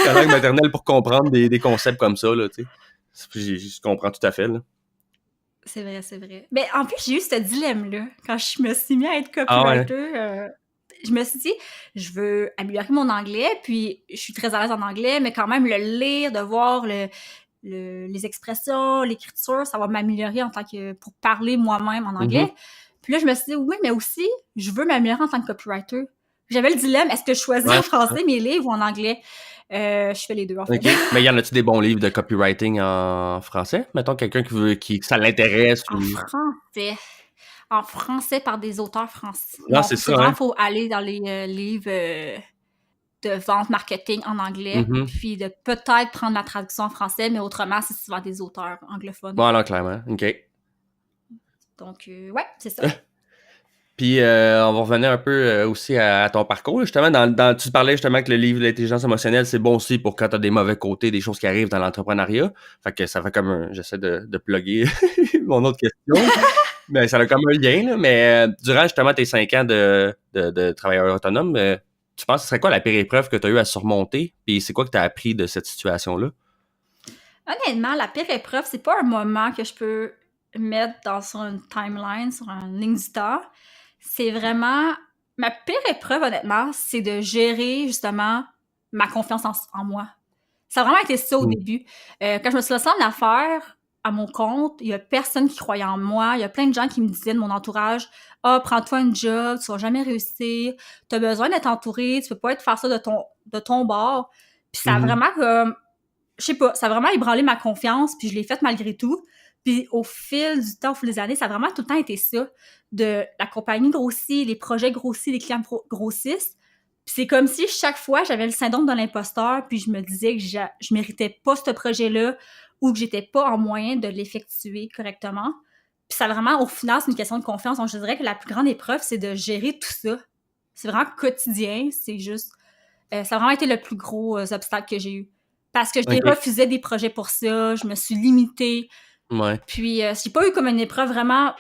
Ta langue maternelle pour comprendre des concepts comme ça, là, tu sais. Je comprends tout à fait, là. C'est vrai, c'est vrai. Mais en plus, j'ai eu ce dilemme-là quand je me suis mis à être Ah ouais. copywriter. Je me suis dit, je veux améliorer mon anglais, puis je suis très à l'aise en anglais, mais quand même le lire, de voir les expressions, l'écriture, ça va m'améliorer en tant que pour parler moi-même en Mhm. anglais. Puis là, je me suis dit, oui, mais aussi, je veux m'améliorer en tant que copywriter. J'avais le dilemme, est-ce que je choisis Ouais, en c'est ça. français mes livres ou en anglais? Je fais les deux, en fait. OK. Mais y en a-tu des bons livres de copywriting en français? Mettons quelqu'un que ça l'intéresse En ou. français. En français par des auteurs français. Non, Non, c'est c'est ça, vraiment, hein? faut aller dans les livres de vente marketing en anglais, Mhm. puis de peut-être prendre la traduction en français, mais autrement, c'est souvent des auteurs anglophones. Ouais, non, clairement. OK. Donc, ouais, c'est ça. Puis, on va revenir un peu aussi à ton parcours. Justement, tu parlais justement que le livre L'intelligence émotionnelle, c'est bon aussi pour quand tu as des mauvais côtés, des choses qui arrivent dans l'entrepreneuriat. Fait que ça fait comme j'essaie de plugger mon autre question. Mais ça a comme un lien, là. Mais durant justement tes 5 ans de travailleur autonome, tu penses que ce serait quoi la pire épreuve que tu as eu à surmonter? Puis c'est quoi que tu as appris de cette situation-là? Honnêtement, la pire épreuve, c'est pas un moment que je peux mettre sur une timeline, sur une ligne du temps. C'est vraiment... Ma pire épreuve, honnêtement, c'est de gérer, justement, ma confiance en moi. Ça a vraiment été ça au Mm. début. Quand je me suis lancée en affaires, à mon compte, il y a personne qui croyait en moi. Il y a plein de gens qui me disaient de mon entourage, « Ah, prends-toi un job, tu vas jamais réussir. Tu as besoin d'être entouré, tu peux pas être faire ça de ton bord. » Puis ça a Mhm. vraiment comme... Je sais pas, ça a vraiment ébranlé ma confiance, puis je l'ai faite malgré tout. Puis au fil du temps, au fil des années, ça a vraiment tout le temps été ça. La compagnie grossit, les projets grossissent, les clients grossissent. Puis c'est comme si chaque fois, j'avais le syndrome de l'imposteur, puis je me disais que je méritais pas ce projet-là ou que j'étais pas en moyen de l'effectuer correctement. Puis ça vraiment, au final, c'est une question de confiance. Donc je dirais que la plus grande épreuve, c'est de gérer tout ça. C'est vraiment quotidien, c'est juste... ça a vraiment été le plus gros obstacle que j'ai eu. Parce que j'ai OK. refusé des projets pour ça, je me suis limitée. Ouais. Puis, j'ai pas eu comme une épreuve vraiment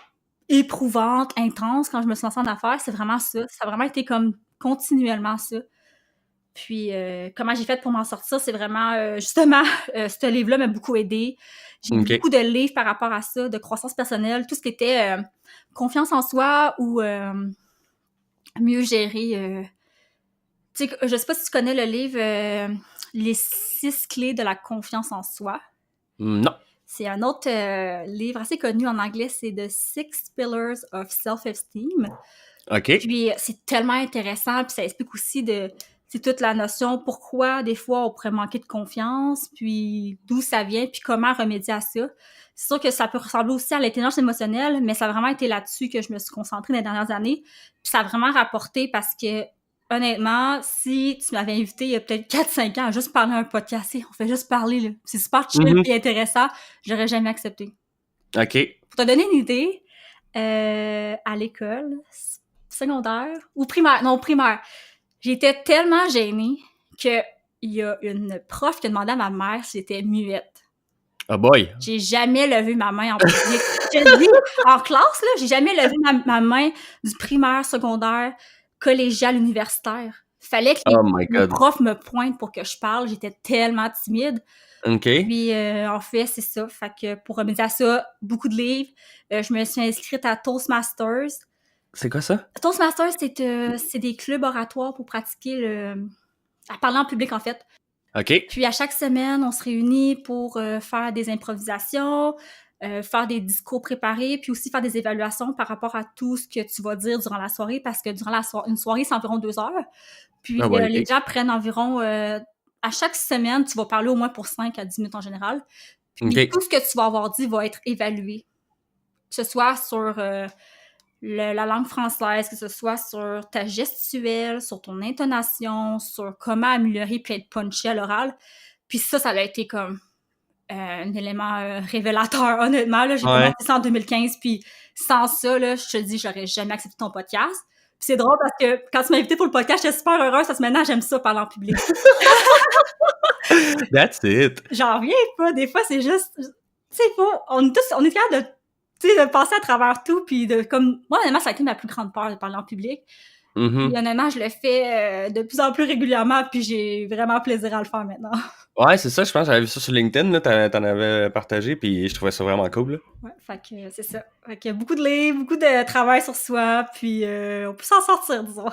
éprouvante, intense quand je me suis lancée en affaires. C'est vraiment ça. Ça a vraiment été comme continuellement ça. Puis, comment j'ai fait pour m'en sortir, c'est vraiment, justement, ce livre-là m'a beaucoup aidée. J'ai lu OK. beaucoup de livres par rapport à ça, de croissance personnelle, tout ce qui était confiance en soi ou mieux gérer. Tu sais, je sais pas si tu connais le livre Les 6 clés de la confiance en soi. Non. C'est un autre livre assez connu en anglais, c'est The 6 Pillars of Self-Esteem. OK. Puis c'est tellement intéressant, puis ça explique aussi c'est toute la notion pourquoi des fois on pourrait manquer de confiance, puis d'où ça vient, puis comment remédier à ça. C'est sûr que ça peut ressembler aussi à l'intelligence émotionnelle, mais ça a vraiment été là-dessus que je me suis concentrée dans les dernières années. Puis ça a vraiment rapporté parce que honnêtement, si tu m'avais invité il y a peut-être 4-5 ans à juste parler à un podcast, on fait juste parler, là. C'est super chill et intéressant, j'aurais jamais accepté. OK. Pour te donner une idée, à l'école, secondaire ou primaire, j'étais tellement gênée qu'il y a une prof qui a demandé à ma mère si j'étais muette. Oh boy! J'ai jamais levé ma main en public. Je te dis, en classe, là, j'ai jamais levé ma main du primaire, secondaire, collégial, universitaire. Fallait que les profs me pointent pour que je parle. J'étais tellement timide. OK. Puis, en fait, c'est ça. Fait que pour remédier à ça, beaucoup de livres. Je me suis inscrite à Toastmasters. C'est quoi ça? Toastmasters, c'est des clubs oratoires pour pratiquer à parler en public, en fait. OK. Puis à chaque semaine, on se réunit pour faire des improvisations, faire des discours préparés, puis aussi faire des évaluations par rapport à tout ce que tu vas dire durant la soirée, parce que durant une soirée, c'est environ 2 heures. Puis les gens prennent environ... à chaque semaine, tu vas parler au moins pour 5 à 10 minutes en général. Puis tout ce que tu vas avoir dit va être évalué. Que ce soit sur la langue française, que ce soit sur ta gestuelle, sur ton intonation, sur comment améliorer puis être punché à l'oral. Puis ça a été comme un élément révélateur, honnêtement. Là, j'ai commencé ça en 2015, puis sans ça, là, je te dis, j'aurais jamais accepté ton podcast. Puis c'est drôle parce que quand tu m'as invité pour le podcast, j'étais super heureuse parce que maintenant, j'aime ça parler en public. That's it! J'en reviens pas. Des fois, c'est juste... Tu sais, on est capable de passer à travers tout, puis moi, honnêtement, ça a été ma plus grande peur de parler en public. Puis honnêtement, je le fais de plus en plus régulièrement, puis j'ai vraiment plaisir à le faire maintenant. Ouais, c'est ça, je pense, j'avais vu ça sur LinkedIn, là, t'en avais partagé, puis je trouvais ça vraiment cool, là. Ouais, fait que c'est ça. Fait que beaucoup de livres, beaucoup de travail sur soi, puis on peut s'en sortir, disons.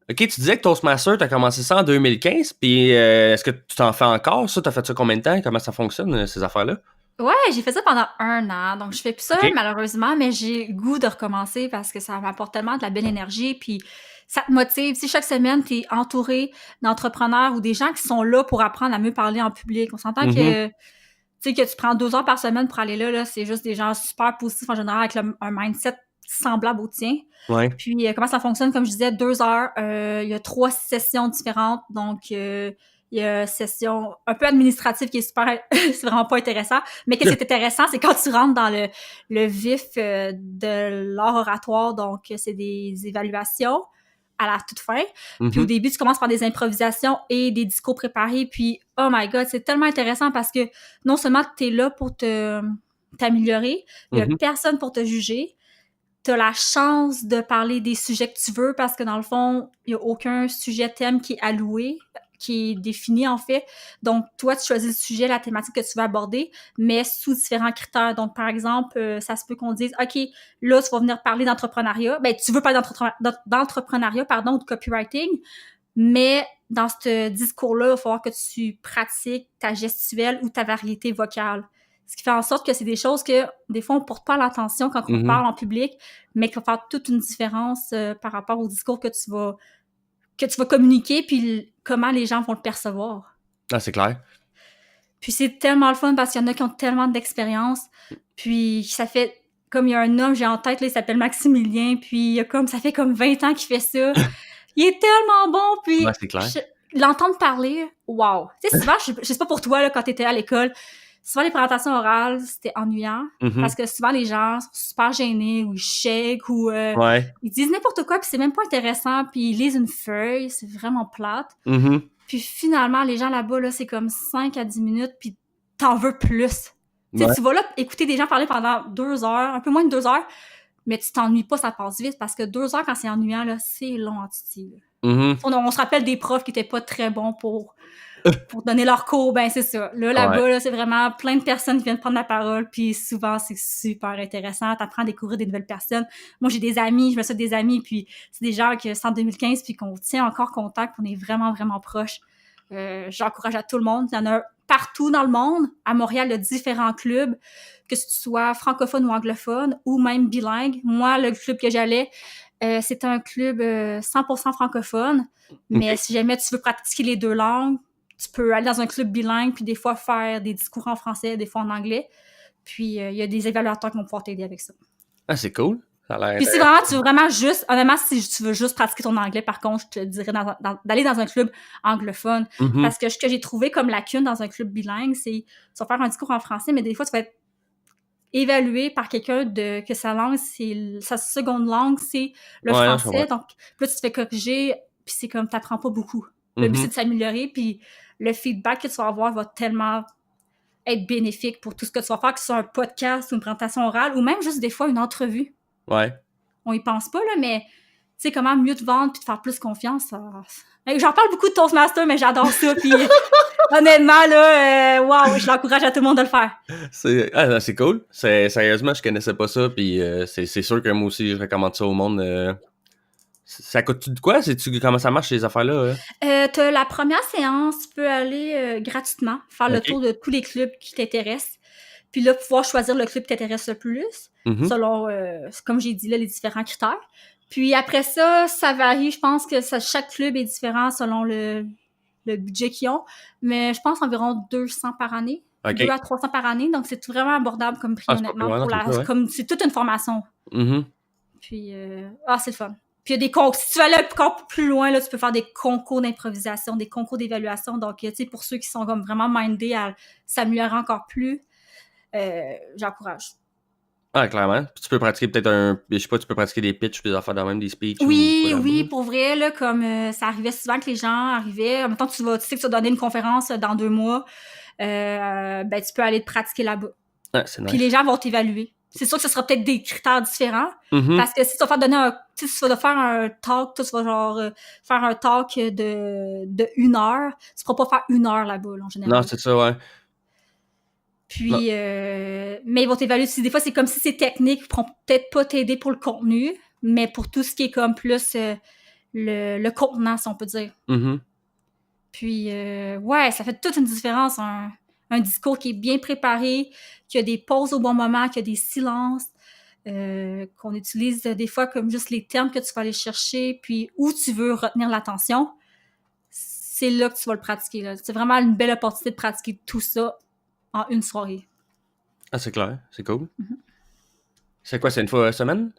OK, tu disais que Toastmaster, t'as commencé ça en 2015, puis est-ce que tu t'en fais encore, ça? T'as fait ça combien de temps? Comment ça fonctionne, ces affaires-là? Ouais, j'ai fait ça pendant 1 an, donc je fais plus ça malheureusement, mais j'ai le goût de recommencer parce que ça m'apporte tellement de la belle énergie, puis ça te motive. Si chaque semaine, t'es entouré d'entrepreneurs ou des gens qui sont là pour apprendre à mieux parler en public, on s'entend que, tu sais, que tu prends 2 heures par semaine pour aller là, c'est juste des gens super positifs en général avec un mindset semblable au tien. Ouais. Puis comment ça fonctionne, comme je disais, 2 heures, il y a 3 sessions différentes, donc il y a une session un peu administrative qui est super, c'est vraiment pas intéressant. Mais qu'est-ce qui est intéressant, c'est quand tu rentres dans le vif de l'art oratoire. Donc, c'est des évaluations à la toute fin. Puis au début, tu commences par des improvisations et des discours préparés. Puis, oh my God, c'est tellement intéressant parce que non seulement tu es là pour t'améliorer, il y a personne pour te juger. Tu as la chance de parler des sujets que tu veux parce que dans le fond, il n'y a aucun sujet thème qui est alloué, qui est défini en fait. Donc, toi, tu choisis le sujet, la thématique que tu veux aborder, mais sous différents critères. Donc, par exemple, ça se peut qu'on dise, OK, là, tu vas venir parler d'entrepreneuriat. Ben, tu veux parler d'entrepreneuriat, ou de copywriting, mais dans ce discours-là, il va falloir que tu pratiques ta gestuelle ou ta variété vocale. Ce qui fait en sorte que c'est des choses que, des fois, on porte pas l'attention quand on parle en public, mais qui va faire toute une différence par rapport au discours que tu vas communiquer, puis comment les gens vont le percevoir. Ah, c'est clair. Puis c'est tellement le fun parce qu'il y en a qui ont tellement d'expérience. Puis ça fait, comme il y a un homme, j'ai en tête, là, il s'appelle Maximilien, puis ça fait comme 20 ans qu'il fait ça. Il est tellement bon, puis c'est clair. L'entendre parler, wow. Tu sais, souvent, je sais pas pour toi, là, quand t'étais à l'école, souvent, les présentations orales, c'était ennuyant parce que souvent, les gens sont super gênés ou ils shake ou ils disent n'importe quoi puis c'est même pas intéressant puis ils lisent une feuille, c'est vraiment plate. Puis finalement, les gens là-bas, là, c'est comme 5 à 10 minutes puis t'en veux plus. Tu vois là, écouter des gens parler pendant 2 heures, un peu moins de 2 heures, mais tu t'ennuies pas, ça passe vite, parce que 2 heures, quand c'est ennuyant, là, c'est long en titi, là. Mhm. On se rappelle des profs qui étaient pas très bons pour donner leur cours, ben c'est ça. Là-bas, Ouais. là, c'est vraiment plein de personnes qui viennent prendre la parole, puis souvent, c'est super intéressant. T'apprends à découvrir des nouvelles personnes. Moi, j'ai des amis, je me suis des amis, puis c'est des gens que c'est en 2015, puis qu'on tient encore contact, qu'on est vraiment, vraiment proches. J'encourage à tout le monde. Il y en a partout dans le monde. À Montréal, il y a différents clubs, que ce soit francophone ou anglophone, ou même bilingue. Moi, le club que j'allais, c'était un club 100% francophone, mais OK. si jamais tu veux pratiquer les 2 langues, tu peux aller dans un club bilingue, puis des fois faire des discours en français, des fois en anglais. Puis il y a des évaluateurs qui vont pouvoir t'aider avec ça. Ah, c'est cool. Ça a l'air Puis si intéressant. vraiment tu veux vraiment juste, honnêtement, si tu veux juste pratiquer ton anglais, par contre, je te dirais d'aller dans un club anglophone. Mhm. Parce que ce que j'ai trouvé comme lacune dans un club bilingue, c'est tu vas faire un discours en français, mais des fois, tu vas être évalué par quelqu'un que sa langue, sa seconde langue, c'est le Ouais, non, je comprends. français. Donc, puis là, tu te fais corriger, puis c'est comme, t'apprends pas beaucoup. Le but, c'est Mhm. de s'améliorer, puis le feedback que tu vas avoir va tellement être bénéfique pour tout ce que tu vas faire, que ce soit un podcast ou une présentation orale, ou même juste des fois une entrevue. Ouais. On y pense pas, là, mais tu sais, comment mieux te vendre puis te faire plus confiance. J'en parle beaucoup de Toastmaster, mais j'adore ça, puis honnêtement, là, wow, je l'encourage à tout le monde de le faire. C'est cool. Sérieusement, je connaissais pas ça, puis c'est sûr que moi aussi, je recommande ça au monde. Ça coûte-tu de quoi? Comment ça marche, ces affaires-là? T'as la première séance, tu peux aller gratuitement, faire le OK. tour de tous les clubs qui t'intéressent, puis là, pouvoir choisir le club qui t'intéresse le plus, Mhm. selon, comme j'ai dit là, les différents critères. Puis après ça, ça varie, je pense que chaque club est différent selon le budget qu'ils ont, mais je pense environ 200 par année, 2 OK. à 300 par année, donc c'est vraiment abordable comme prix, Ah, c'est pas plus honnêtement, loin, non, c'est ça, ouais. comme c'est toute une formation. Mhm. Puis, c'est le fun. Puis, il y a des concours. Si tu veux aller encore plus loin, là, tu peux faire des concours d'improvisation, des concours d'évaluation. Donc, tu sais, pour ceux qui sont comme vraiment mindés à s'améliorer encore plus, j'encourage. Ah, clairement. Puis tu peux pratiquer peut-être je sais pas, tu peux pratiquer des pitchs, des affaires de même, des speeches ou quoi Oui, là-bas. oui, pour vrai, là, comme ça arrivait souvent que les gens arrivaient. Mettons, tu sais que tu vas donner une conférence dans 2 mois, ben, tu peux aller te pratiquer là-bas. Ah, c'est Puis les nice. gens vont t'évaluer. C'est sûr que ce sera peut-être des critères différents. Mhm. Parce que si tu vas faire donner tu sais, si tu vas faire un talk, toi, tu vas genre faire un talk de 1 heure, tu ne pourras pas faire 1 heure là-bas, là, en Non, général. c'est ça, ouais. Non. Puis, mais ils vont t'évaluer. Des fois, c'est comme si c'est technique, ils pourront peut-être pas t'aider pour le contenu, mais pour tout ce qui est comme plus le contenant, si on peut dire. Mhm. Puis, ouais, ça fait toute une différence. Un discours qui est bien préparé, qui a des pauses au bon moment, qui a des silences, qu'on utilise des fois comme juste les termes que tu vas aller chercher, puis où tu veux retenir l'attention. C'est là que tu vas le pratiquer. Là. C'est vraiment une belle opportunité de pratiquer tout ça en une soirée. Ah, c'est clair. C'est cool. Mhm. C'est quoi, c'est une fois semaine?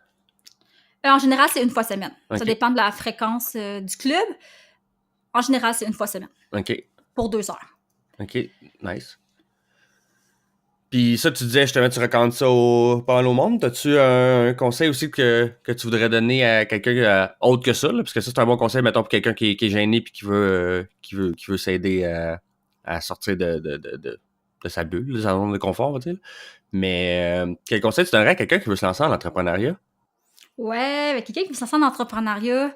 En général, c'est une fois semaine. Ça OK. dépend de la fréquence du club. En général, c'est une fois semaine OK. pour 2 heures. OK. Nice. Puis ça, tu disais justement, tu recommandes ça pas mal au monde. T'as-tu un conseil aussi que tu voudrais donner à quelqu'un autre que ça? Là? Parce que ça, c'est un bon conseil, mettons, pour quelqu'un qui est gêné puis qui veut s'aider à sortir de sa bulle, de sa zone de confort, on va dire. Mais quel conseil tu donnerais à quelqu'un qui veut se lancer en entrepreneuriat? Ouais, avec quelqu'un qui se lance en entrepreneuriat,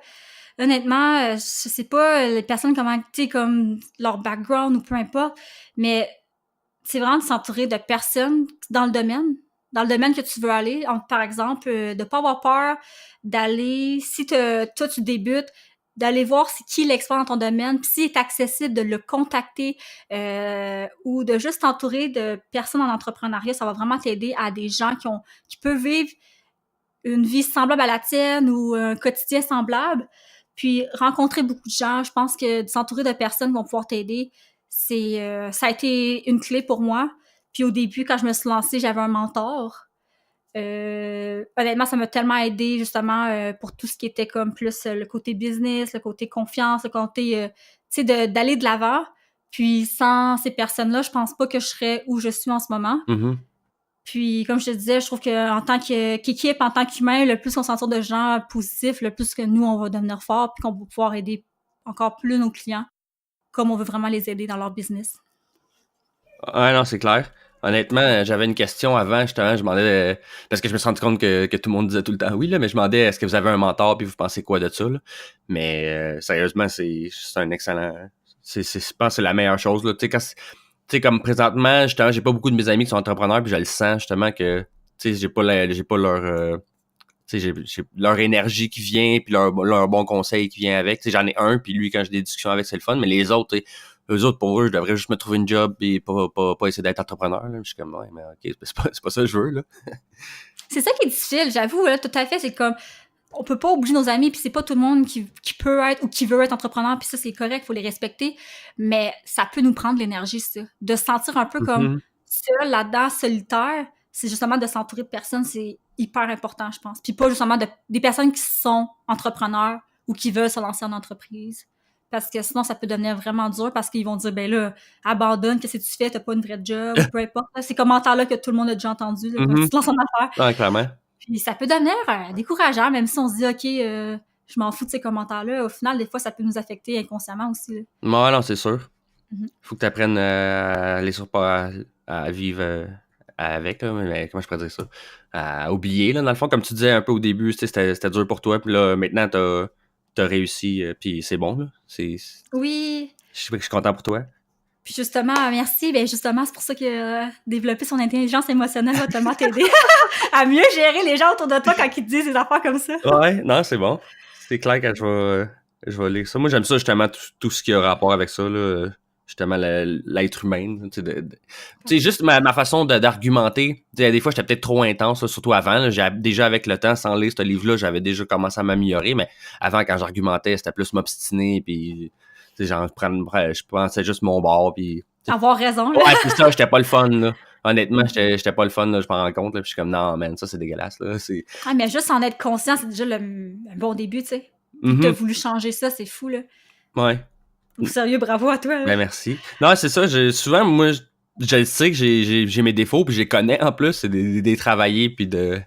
honnêtement, je sais pas les personnes comment, tu sais, comme leur background ou peu importe, mais c'est vraiment de s'entourer de personnes dans le domaine que tu veux aller. Par exemple, de pas avoir peur d'aller, si toi tu débutes, d'aller voir c'est qui l'expert dans ton domaine, puis s'il est accessible, de le contacter ou de juste t'entourer de personnes en entrepreneuriat, ça va vraiment t'aider à des gens qui peuvent vivre une vie semblable à la tienne ou un quotidien semblable, puis rencontrer beaucoup de gens. Je pense que de s'entourer de personnes qui vont pouvoir t'aider, ça a été une clé pour moi. Puis au début, quand je me suis lancée, j'avais un mentor. Honnêtement, ça m'a tellement aidé justement pour tout ce qui était comme plus le côté business, le côté confiance, le côté, tu sais, d'aller de l'avant. Puis sans ces personnes-là, je pense pas que je serais où je suis en ce moment. Mhm. Puis, comme je te disais, je trouve qu'en tant qu'équipe, en tant qu'humain, le plus on s'entoure de gens positifs, le plus que nous, on va devenir fort, puis qu'on va pouvoir aider encore plus nos clients, comme on veut vraiment les aider dans leur business. Ouais, non, c'est clair. Honnêtement, j'avais une question avant, justement, je demandais, parce que je me suis rendu compte que tout le monde disait tout le temps oui, là, mais je demandais est-ce que vous avez un mentor puis vous pensez quoi de ça, là? Mais sérieusement, c'est un excellent. Je pense que c'est la meilleure chose, là. Tu sais, comme présentement, justement, j'ai pas beaucoup de mes amis qui sont entrepreneurs, puis je le sens justement que tu sais, j'ai pas leur tu sais, j'ai leur énergie qui vient, puis leur bon conseil qui vient avec. Tu sais, j'en ai un, puis lui, quand j'ai des discussions avec, c'est le fun, mais les autres, tu sais, eux autres, pour eux, je devrais juste me trouver une job et pas essayer d'être entrepreneur. Là. Je suis comme, ouais, mais ok, c'est pas ça que je veux, là. C'est ça qui est difficile, j'avoue, là, tout à fait. C'est comme, on peut pas obliger nos amis, puis c'est pas tout le monde qui peut être ou qui veut être entrepreneur, puis ça, c'est correct, faut les respecter. Mais ça peut nous prendre l'énergie, ça. De se sentir un peu comme Mhm. seul là-dedans, solitaire, c'est justement de s'entourer de personnes, c'est hyper important, je pense. Puis pas justement des personnes qui sont entrepreneurs ou qui veulent se lancer en entreprise. Parce que sinon, ça peut devenir vraiment dur parce qu'ils vont dire, ben là, abandonne, qu'est-ce que tu fais, t'as pas une vraie job, ou peu importe. Là, ces commentaires-là que tout le monde a déjà entendu, là, quand tu Mhm. te lances en affaires. Ouais, clairement. Puis ça peut devenir décourageant, même si on se dit, OK, je m'en fous de ces commentaires-là. Au final, des fois, ça peut nous affecter inconsciemment aussi. Là. Ouais, non, c'est sûr. Mhm. Faut que tu apprennes à aller sur pas à vivre avec, là, mais comment je pourrais dire ça? À oublier, là, dans le fond, comme tu disais un peu au début, tu sais, c'était dur pour toi, puis là, maintenant, t'as réussi, puis c'est bon, là. Oui. Je suis content pour toi. Puis justement, merci. Ben justement, c'est pour ça que développer son intelligence émotionnelle va tellement t'aider à mieux gérer les gens autour de toi quand ils te disent des affaires comme ça. Ouais, non, c'est bon. C'est clair que je vais lire ça. Moi, j'aime ça, justement, tout ce qui a rapport avec ça, là. Justement, l'être humain. Tu sais, tu sais, juste ma façon d'argumenter. Tu sais, des fois, j'étais peut-être trop intense, là, surtout avant. Là. Déjà, avec le temps, sans lire ce livre-là, j'avais déjà commencé à m'améliorer. Mais avant, quand j'argumentais, c'était plus m'obstiner. Puis, tu sais, genre, je pensais juste mon bord. Puis, Avoir raison, là. ouais, c'est ça, j'étais pas le fun, là. Honnêtement, j'étais pas le fun, là, je m'en rends compte, là, puis je suis comme, non, man, ça, c'est dégueulasse, là, c'est... Ah, mais juste en être conscient, c'est déjà un bon début, tu sais. Puis que t'as Mhm. voulu changer ça, c'est fou, là. Ouais, Ou sérieux, bravo à toi, là. ben merci. Non, c'est ça, souvent, moi, je le sais que j'ai mes défauts, puis je les connais, en plus, c'est des travaillés, puis des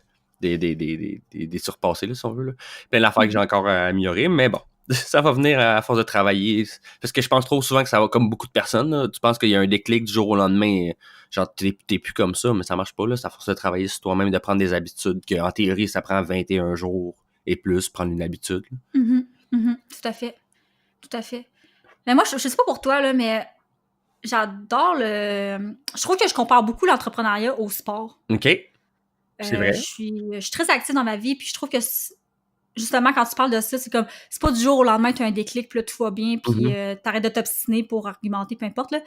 surpassés, là, si on veut, là. Plein d'affaires que j'ai Mhm. encore à améliorer, mais bon, ça va venir à force de travailler, parce que je pense trop souvent que ça va comme beaucoup de personnes, là. Tu penses qu'il y a un déclic du jour au lendemain, genre, t'es plus comme ça, mais ça marche pas, là, c'est à force de travailler sur toi-même, de prendre des habitudes, qu'en théorie, ça prend 21 jours et plus, prendre une habitude, là. Mhm. Mhm. Tout à fait. Tout à fait. Mais moi, je sais pas pour toi, là, mais j'adore le. Je trouve que je compare beaucoup l'entrepreneuriat au sport. OK? C'est vrai? Je suis très active dans ma vie, puis je trouve que justement, quand tu parles de ça, c'est comme, c'est pas du jour au lendemain que tu as un déclic, puis là, tout va bien, puis Mhm. t'arrêtes de t'obstiner pour argumenter, peu importe, là.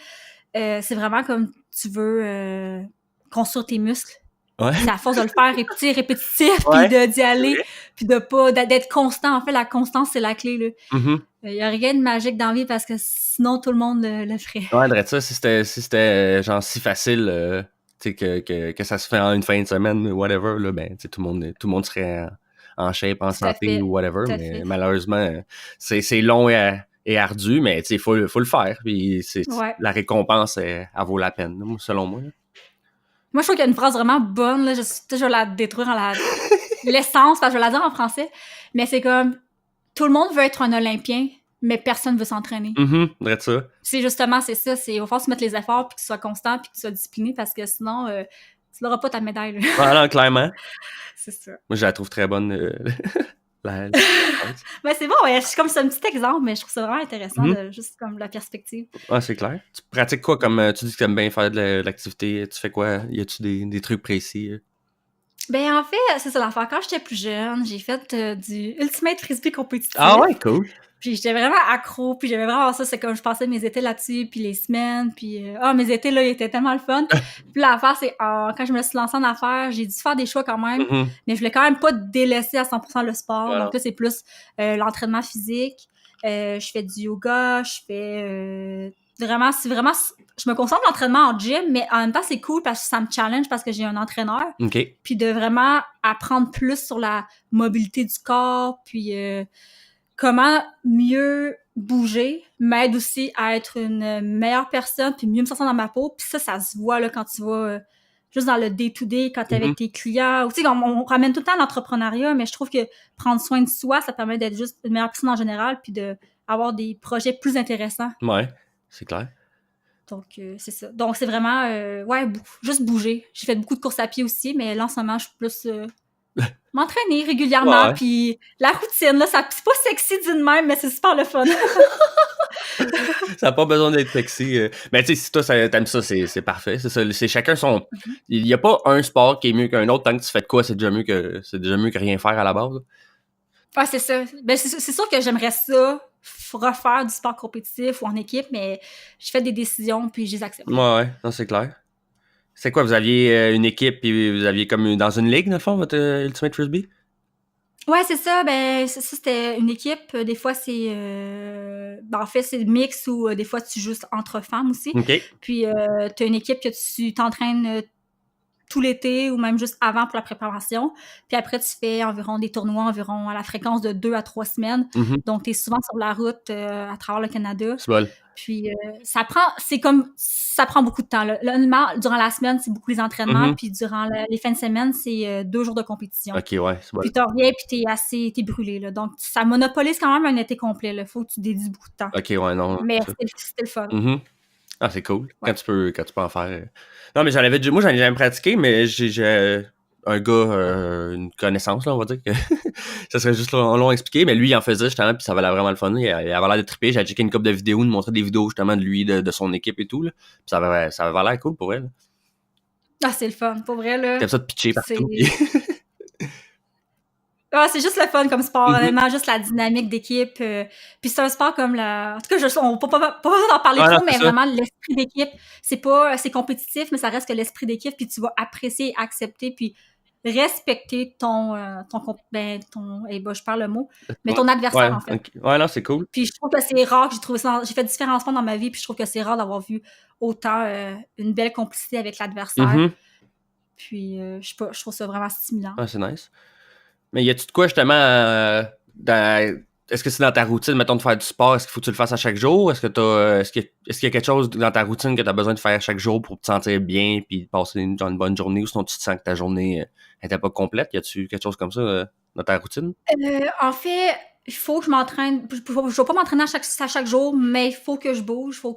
C'est vraiment comme tu veux construire tes muscles. Ouais, C'est à force de le faire répétitif, puis ouais, d'y c'est aller, vrai. puis de pas, d'être constant. En fait, la constance, c'est la clé, là. Mhm. Y a rien de magique dans la vie parce que sinon, tout le monde le ferait. Ouais, dirais ça, si c'était genre si facile, tu sais, que ça se fait en une fin de semaine, whatever, là, ben, tu sais, tout le monde serait en shape, en Tout à santé fait. ou whatever, Tout à mais fait. malheureusement, c'est long et ardu, mais tu sais, faut le faire, puis Ouais. la récompense, elle vaut la peine, là, selon moi. Là. Moi, je trouve qu'il y a une phrase vraiment bonne, là. Je vais la détruire l'essence, parce que je vais la dire en français. Mais c'est comme, tout le monde veut être un Olympien, mais personne veut s'entraîner. Dirais ça. C'est justement, c'est ça. C'est, il va falloir se mettre les efforts, puis que tu sois constant, puis que tu sois discipliné, parce que sinon, tu n'auras pas ta médaille, là. Ah non, clairement. C'est ça. Moi, je la trouve très bonne, la phrase. Mais c'est bon, ouais, c'est comme c'est un petit exemple, mais je trouve ça vraiment intéressant, Mhm. de juste comme la perspective. Ah, c'est clair. Tu pratiques quoi comme, tu dis que tu aimes bien faire de l'activité, tu fais quoi? Y a-tu des trucs précis? Ben, en fait, c'est ça l'affaire. Quand j'étais plus jeune, j'ai fait du Ultimate Frisbee Ah compétitif. ouais, cool. Puis j'étais vraiment accro, puis j'aimais vraiment ça. C'est comme je passais mes étés là-dessus, puis les semaines, puis mes étés là, ils étaient tellement le fun. Puis l'affaire, c'est quand je me suis lancée en affaires, j'ai dû faire des choix quand même, Mhm. mais je voulais quand même pas délaisser à 100% le sport. Ah Donc non. là, c'est plus l'entraînement physique. Je fais du yoga, je fais vraiment, c'est vraiment, je me concentre sur l'entraînement en gym, mais en même temps, c'est cool parce que ça me challenge parce que j'ai un entraîneur, OK. puis de vraiment apprendre plus sur la mobilité du corps, puis comment mieux bouger m'aide aussi à être une meilleure personne, puis mieux me sentir dans ma peau. Puis ça se voit là, quand tu vas juste dans le day-to-day, quand tu es Mhm. avec tes clients. Ou, tu sais, on ramène tout le temps à l'entrepreneuriat, mais je trouve que prendre soin de soi, ça permet d'être juste une meilleure personne en général, puis d'avoir des projets plus intéressants. Ouais, c'est clair. Donc, c'est ça. Donc, c'est vraiment, juste bouger. J'ai fait beaucoup de courses à pied aussi, mais là, en ce moment, je suis plus m'entraîner régulièrement. Ouais. Puis la routine, là, c'est pas sexy d'une même, mais c'est super le fun. Ça n'a pas besoin d'être sexy. Mais tu sais, si toi, t'aimes ça, c'est parfait. C'est ça. C'est chacun son. Il n'y a pas un sport qui est mieux qu'un autre. Tant que tu fais de quoi, c'est déjà mieux que rien faire à la base. Ouais, c'est ça. Ben, c'est sûr que j'aimerais ça, refaire du sport compétitif ou en équipe, mais je fais des décisions puis je les accepte. Ouais, non, c'est clair. C'est quoi, vous aviez une équipe et vous aviez comme dans une ligue, dans le fond, votre Ultimate Frisbee? Ouais, c'est ça. Ben, ça, c'était une équipe. Des fois, c'est. En fait, c'est mix ou des fois, tu joues entre femmes aussi. OK. Puis, tu as une équipe que tu t'entraînes tout l'été ou même juste avant pour la préparation. Puis après, tu fais environ des tournois environ à la fréquence de 2 à 3 semaines. Mm-hmm. Donc, tu es souvent sur la route à travers le Canada. C'est bon. Puis, ça prend beaucoup de temps. Là. Durant la semaine, c'est beaucoup les entraînements. Puis, durant les fins de semaine, c'est 2 jours de compétition. OK, ouais, c'est bon. Puis, tu reviens, puis t'es brûlé. Là. Donc, ça monopolise quand même un été complet. Il faut que tu dédies beaucoup de temps. OK, ouais, non. Mais c'était le fun. Mm-hmm. Ah, c'est cool. Ouais. Quand tu peux en faire. Non, mais j'en ai jamais pratiqué, mais j'ai un gars, une connaissance, là, on va dire que ça serait juste long à expliquer, mais lui, il en faisait justement, puis ça valait vraiment le fun. Il avait l'air de triper. J'ai checké une couple de vidéos, de montrer des vidéos justement de lui, de son équipe et tout. Là. Puis ça avait l'air cool pour elle. Ah, c'est le fun. Pour vrai, là. T'aimes ça de pitcher partout. Ah, c'est juste le fun comme sport, vraiment, juste la dynamique d'équipe. Puis c'est un sport comme la... En tout cas, on peut pas en parler trop, mais vraiment, l'esprit d'équipe, c'est compétitif, mais ça reste que l'esprit d'équipe, puis tu vas apprécier, accepter, puis respecter ton je perds le mot, mais ton adversaire, en fait. Okay. Ouais, non, c'est cool. Puis je trouve que c'est rare, j'ai fait différents sports dans ma vie, puis je trouve que c'est rare d'avoir vu autant une belle complicité avec l'adversaire. Mm-hmm. Puis, je trouve ça vraiment stimulant. Ah, c'est nice. Mais y a-tu de quoi, justement, est-ce que c'est dans ta routine, mettons, de faire du sport? Est-ce qu'il faut que tu le fasses à chaque jour? Est-ce qu'il y a quelque chose dans ta routine que tu as besoin de faire chaque jour pour te sentir bien puis passer une bonne journée, ou sinon tu te sens que ta journée n'était pas complète? Y a-tu quelque chose comme ça dans ta routine? En fait, il faut que je m'entraîne. Je vais pas m'entraîner à chaque jour, mais il faut que je bouge. Il faut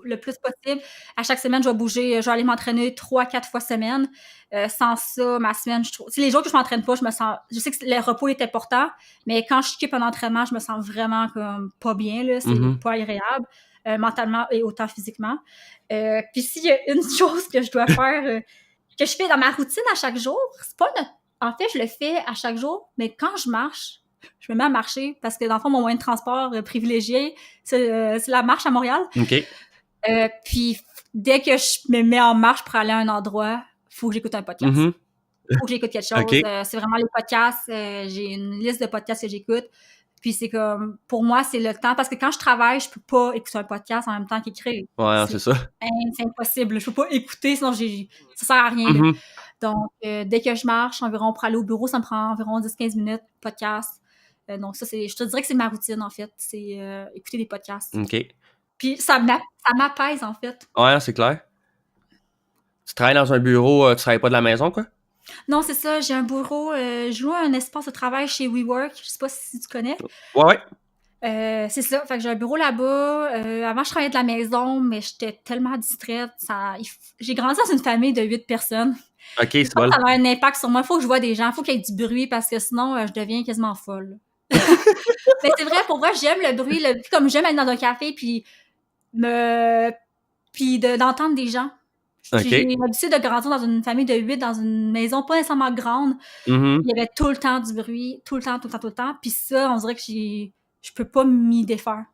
le plus possible. À chaque semaine, je vais bouger. Je vais aller m'entraîner 3-4 fois semaine. Sans ça, ma semaine, je trouve... les jours que je m'entraîne pas, je sais que le repos est important, mais quand je skip un entraînement, je me sens vraiment comme pas bien, là. C'est pas agréable, mentalement et autant physiquement. Puis s'il y a une chose que je dois faire, que je fais dans ma routine à chaque jour, c'est pas en fait, je le fais à chaque jour, mais quand je marche, je me mets à marcher parce que dans le fond, mon moyen de transport privilégié, c'est la marche à Montréal. OK. Puis dès que je me mets en marche pour aller à un endroit, faut que j'écoute un podcast. Mm-hmm. Faut que j'écoute quelque chose. Okay. C'est vraiment les podcasts. J'ai une liste de podcasts que j'écoute. Puis c'est comme, pour moi, c'est le temps. Parce que quand je travaille, je peux pas écouter un podcast en même temps qu'écrire. Ouais, c'est ça. C'est impossible. Je peux pas écouter, sinon ça sert à rien. Mm-hmm. Donc, dès que je marche, environ pour aller au bureau, ça me prend environ 10-15 minutes, podcast. Donc ça, je te dirais que c'est ma routine, en fait. C'est écouter des podcasts. OK. Puis ça m'apaise, en fait. Ouais, c'est clair. Tu travailles dans un bureau, tu travailles pas de la maison, quoi? Non, c'est ça. J'ai un bureau. Je loue un espace de travail chez WeWork. Je sais pas si tu connais. Ouais. C'est ça. Fait que j'ai un bureau là-bas. Avant, je travaillais de la maison, mais j'étais tellement distraite. J'ai grandi dans une famille de 8 personnes. OK, c'est bon. Ça a un impact sur moi. Il faut que je vois des gens. Il faut qu'il y ait du bruit parce que sinon, je deviens quasiment folle. Mais c'est vrai, pour moi, j'aime le bruit. Comme j'aime être dans un café puis d'entendre des gens. Okay. J'ai l'habitude de grandir dans une famille de 8, dans une maison pas nécessairement grande. Mm-hmm. Il y avait tout le temps du bruit, tout le temps. Puis ça, on dirait que je peux pas m'y défaire.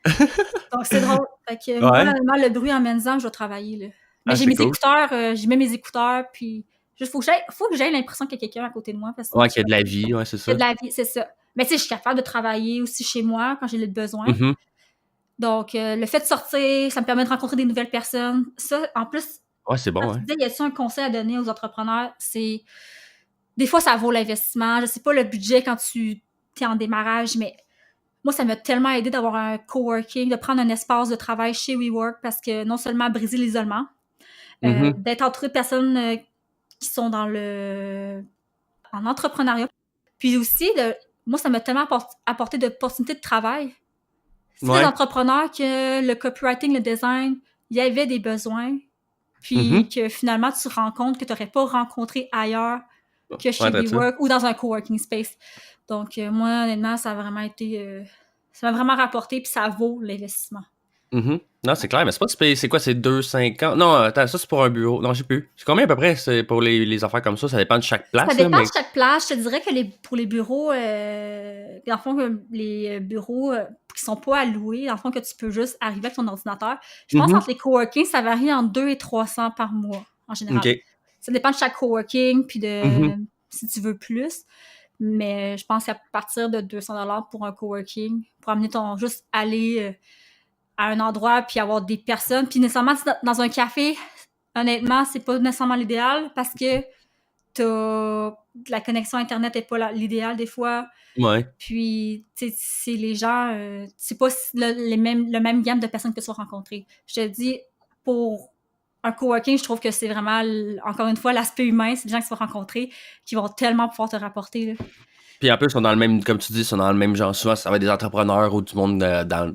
Donc c'est drôle. Fait que moi, le bruit en amenant, je dois travailler. Là. Mais j'ai mes écouteurs, j'y mets mes écouteurs, puis juste faut que j'aie l'impression qu'il y a quelqu'un à côté de moi. Parce que qu'il y a de la vie, ouais, c'est ça. Il y a de la vie, c'est ça. Mais tu sais, je suis capable de travailler aussi chez moi quand j'ai le besoin. Mm-hmm. Donc, le fait de sortir, ça me permet de rencontrer des nouvelles personnes. Ça, en plus, ouais, c'est bon. Tu disais, y a-t-il un conseil à donner aux entrepreneurs? C'est des fois, ça vaut l'investissement. Je sais pas le budget quand tu es en démarrage, mais moi, ça m'a tellement aidé d'avoir un coworking, de prendre un espace de travail chez WeWork parce que non seulement briser l'isolement, d'être entouré de personnes qui sont en entrepreneuriat, puis aussi, moi, ça m'a tellement apporté d'opportunités de travail. C'est des entrepreneurs que le copywriting, le design, il y avait des besoins, puis que finalement, tu rencontres que tu n'aurais pas rencontré ailleurs que chez WeWork ou dans un coworking space. Donc, moi, honnêtement, ça a vraiment été... ça m'a vraiment rapporté, puis ça vaut l'investissement. Non, c'est clair, mais c'est pas c'est quoi, c'est 2,50? Non, attends, ça c'est pour un bureau. Non, je sais plus. C'est combien à peu près c'est pour les affaires comme ça? Ça dépend de chaque place. Ça dépend de chaque place. Je te dirais que pour les bureaux, dans le fond, les bureaux qui sont pas alloués, dans le fond, que tu peux juste arriver avec ton ordinateur. Je pense qu'entre les coworking, ça varie entre 200 et 300 par mois, en général. Ça dépend de chaque coworking, puis de si tu veux plus. Mais je pense qu'à partir de 200$ pour un coworking, pour amener juste aller à un endroit, puis avoir des personnes. Puis nécessairement, dans un café, honnêtement, c'est pas nécessairement l'idéal parce que la connexion Internet n'est pas l'idéal des fois. Ouais. Puis, tu sais, c'est les gens... c'est pas le même gamme de personnes que tu vas rencontrer. Je te dis, pour un coworking, je trouve que c'est vraiment, encore une fois, l'aspect humain. C'est des gens que tu vas rencontrer qui vont tellement pouvoir te rapporter. Là. Puis en plus, ils sont dans le même, comme tu dis, ils sont dans le même genre. Souvent, ça va être des entrepreneurs ou du monde dans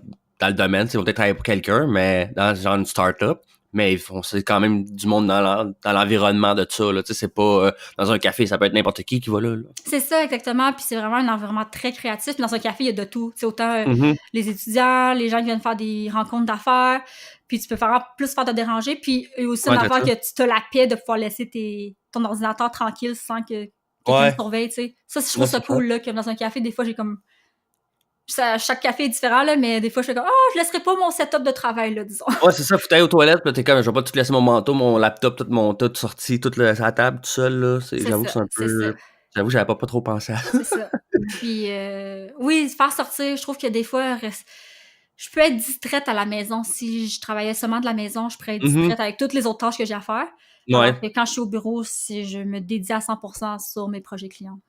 le domaine. Ils vont peut-être travailler pour quelqu'un, mais dans genre une start-up. Mais c'est quand même du monde dans l'environnement de ça. Là. C'est pas dans un café, ça peut être n'importe qui va là. C'est ça, exactement. Puis c'est vraiment un environnement très créatif. Puis dans un café, il y a de tout. C'est autant les étudiants, les gens qui viennent faire des rencontres d'affaires. Puis tu peux plus faire te déranger. Puis aussi une affaire que tu as la paix de pouvoir laisser ton ordinateur tranquille sans que quelqu'un te surveille. T'sais. Ça, je trouve ça cool. Là, que dans un café, des fois, j'ai comme... chaque café est différent, là, mais des fois, je fais comme « je laisserai pas mon setup de travail, là, disons. » Ouais, c'est ça, faut aller aux toilettes, puis t'es comme « Je vais pas tout laisser mon manteau, mon laptop, tout sorti, tout à la table, tout seul, là. » J'avoue que c'est un peu... J'avoue que j'avais pas trop pensé à ça. C'est ça. Puis, oui, faire sortir, je trouve que des fois, je peux être distraite à la maison. Si je travaillais seulement de la maison, je pourrais être distraite avec toutes les autres tâches que j'ai à faire. Alors que quand je suis au bureau, je me dédie à 100% sur mes projets clients.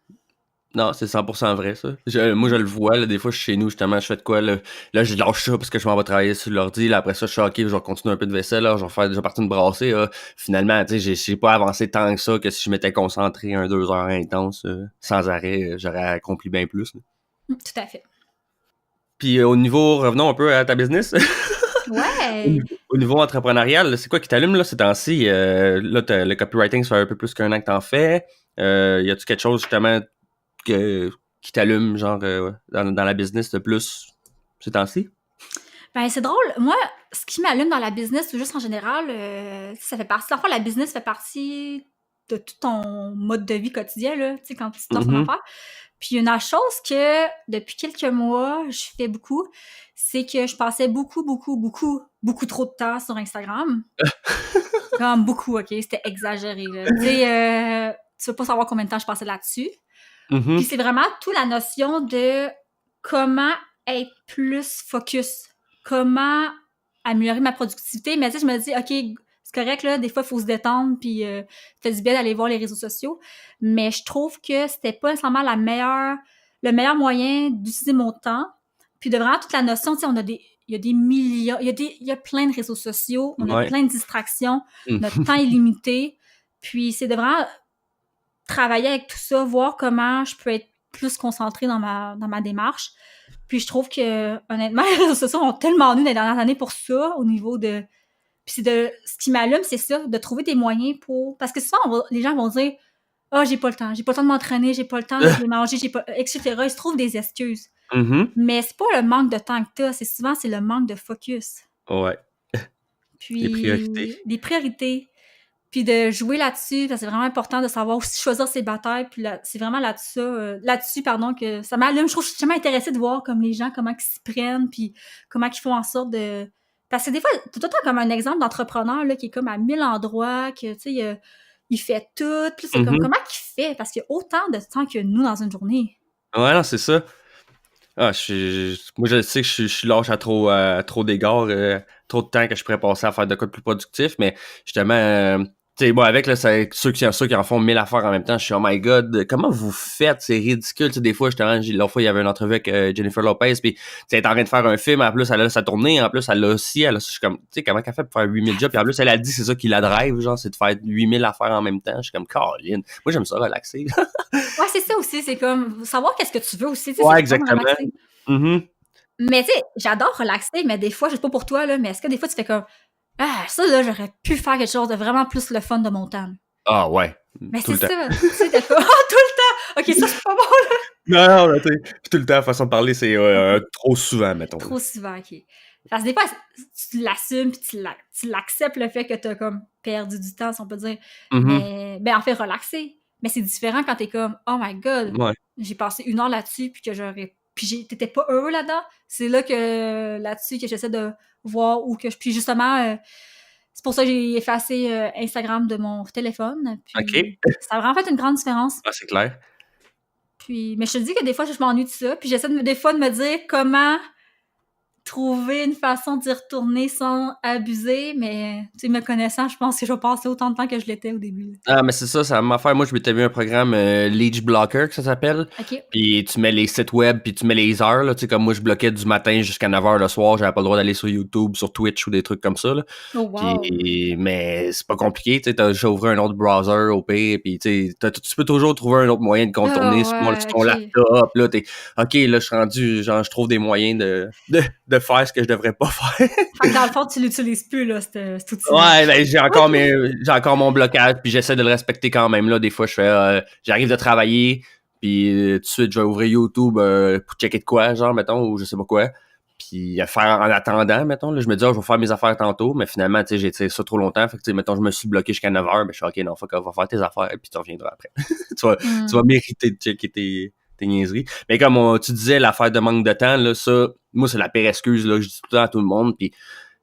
Non, c'est 100% vrai, ça. Moi, je le vois, là, des fois, je suis chez nous, justement, je fais de quoi, là, je lâche ça parce que je m'en vais travailler sur l'ordi, là, après ça, je suis OK, je vais continuer un peu de vaisselle, là, je vais partir me brasser, là. Finalement, tu sais, j'ai pas avancé tant que ça, que si je m'étais concentré 2 heures intenses, sans arrêt, j'aurais accompli bien plus. Là. Tout à fait. Puis au niveau, revenons un peu à ta business. Ouais! Au niveau entrepreneurial, c'est quoi qui t'allume, là, ces temps-ci? Là, le copywriting, ça fait un peu plus qu'un an que t'en fais. Y a-tu quelque chose, justement, qui t'allume, genre, dans la business de plus ces temps-ci? Ben, c'est drôle. Moi, ce qui m'allume dans la business, ou juste en général, ça fait partie... Enfin, la business fait partie de tout ton mode de vie quotidien, là, tu sais, quand tu te lances en affaires. Puis une chose que, depuis quelques mois, je fais beaucoup, c'est que je passais beaucoup trop de temps sur Instagram. Comme beaucoup, OK? C'était exagéré, là. Tu sais, tu veux pas savoir combien de temps je passais là-dessus. Puis c'est vraiment toute la notion de comment être plus focus, comment améliorer ma productivité. Mais tu sais, je me dis, OK, c'est correct, là, des fois, il faut se détendre, puis ça fait du bien d'aller voir les réseaux sociaux. Mais je trouve que c'était pas nécessairement le meilleur moyen d'utiliser mon temps. Puis de vraiment toute la notion, tu sais, il y a des millions, il y a plein de réseaux sociaux, on a plein de distractions, notre temps est limité. Puis c'est de vraiment travailler avec tout ça, voir comment je peux être plus concentrée dans ma démarche. Puis je trouve que, honnêtement, les réseaux sociaux ont tellement eu dans les dernières années pour ça, au niveau de... Puis ce qui m'allume, c'est ça, de trouver des moyens pour... Parce que souvent, les gens vont dire « Ah, j'ai pas le temps de m'entraîner, j'ai pas le temps de manger, etc. » Ils se trouvent des excuses. Mais c'est pas le manque de temps que t'as, c'est le manque de focus. Ouais. Puis... Des priorités. Puis de jouer là-dessus, parce que c'est vraiment important de savoir aussi choisir ses batailles. Puis c'est vraiment là-dessus, que ça m'allume. Je trouve que je suis tellement intéressée de voir comme les gens, comment ils s'y prennent, puis comment ils font en sorte de... Parce que des fois, tout le temps comme un exemple d'entrepreneur là, qui est comme à 1000 endroits, que tu sais, il fait tout. Puis c'est comme, comment il fait? Parce qu'il y a autant de temps que nous dans une journée. Ouais, non, c'est ça. Moi, je sais que je suis lâche à trop d'égards, trop de temps que je pourrais passer à faire de quoi de plus productif, mais justement, tu sais, bon, avec là, ceux qui en font 1000 affaires en même temps, je suis « Oh my God, comment vous faites? C'est ridicule. » Tu sais, des fois, l'autre fois, il y avait une entrevue avec Jennifer Lopez, puis elle est en train de faire un film, en plus, elle a sa tournée, en plus, elle a aussi, je suis comme, tu sais, comment qu'elle fait pour faire 8000 jobs? Puis en plus, elle a dit, c'est ça qui la drive, genre, c'est de faire 8000 affaires en même temps. Je suis comme, Caroline. Moi, j'aime ça, relaxer. Ouais, c'est ça aussi, c'est comme, savoir qu'est-ce que tu veux aussi. Ouais, exactement. Mais tu sais, j'adore relaxer, mais des fois, je sais pas pour toi, là, mais est-ce que des fois, tu fais comme, Ah, ça, là, j'aurais pu faire quelque chose de vraiment plus le fun de mon temps. Ah ouais, Mais tout c'est le temps. ça, tu sais, t'as comme, oh, tout le temps! Ok, ça, c'est pas bon, là! Non, mais tu sais, tout le temps, façon de parler, c'est Ok, trop souvent, mettons. trop souvent, ok. Parce que des fois, tu l'assumes pis tu l'acceptes le fait que t'as comme perdu du temps, si on peut dire. Mhm. Mais, ben, en fait, relaxer. Mais c'est différent quand t'es comme, oh my god, Ouais. j'ai passé 1 heure là-dessus puis que t'étais pas heureux là-dedans. C'est là-dessus que j'essaie de voir où que puis justement, c'est pour ça que j'ai effacé Instagram de mon téléphone. Puis OK. ça a vraiment fait une grande différence. Ah, c'est clair. Puis, mais je te dis que des fois, je m'ennuie de ça. Puis j'essaie des fois de me dire comment trouver une façon d'y retourner sans abuser. Mais, tu sais, me connaissant, je pense que je vais passer autant de temps que je l'étais au début. Ah, mais c'est ça m'a fait. Moi, je m'étais vu un programme Leech Blocker, que ça s'appelle. OK. Puis tu mets les sites web, puis tu mets les heures, là. Tu sais, comme moi, je bloquais du matin jusqu'à 9h le soir. J'avais pas le droit d'aller sur YouTube, sur Twitch ou des trucs comme ça, là. Oh, wow. Puis, mais c'est pas compliqué, tu sais, t'as juste à ouvrir un autre browser au pire, puis tu sais, tu peux toujours trouver un autre moyen de contourner sur Ah, ton ouais, OK. laptop, là, OK, là, je suis rendu, genre, je trouve des moyens de faire ce que je devrais pas faire. Fait que dans le fond, tu l'utilises plus, là, cet outil-là. Ouais, ben, OK. j'ai encore mon blocage, puis j'essaie de le respecter quand même, là, des fois, j'arrive de travailler, puis tout de suite, je vais ouvrir YouTube pour checker de quoi, genre, mettons, ou je sais pas quoi. Puis à faire en attendant, mettons, là, je me dis, je vais faire mes affaires tantôt, mais finalement, tu sais, j'ai été ça trop longtemps. Fait que, tu sais, mettons, je me suis bloqué jusqu'à 9h, ben, je suis OK, non, fuck off, va faire tes affaires, puis tu reviendras après. Tu vas mériter de checker tes niaiseries. Mais comme tu disais, l'affaire de manque de temps, là, ça, moi, c'est la pire excuse, là, que je dis tout le temps à tout le monde, puis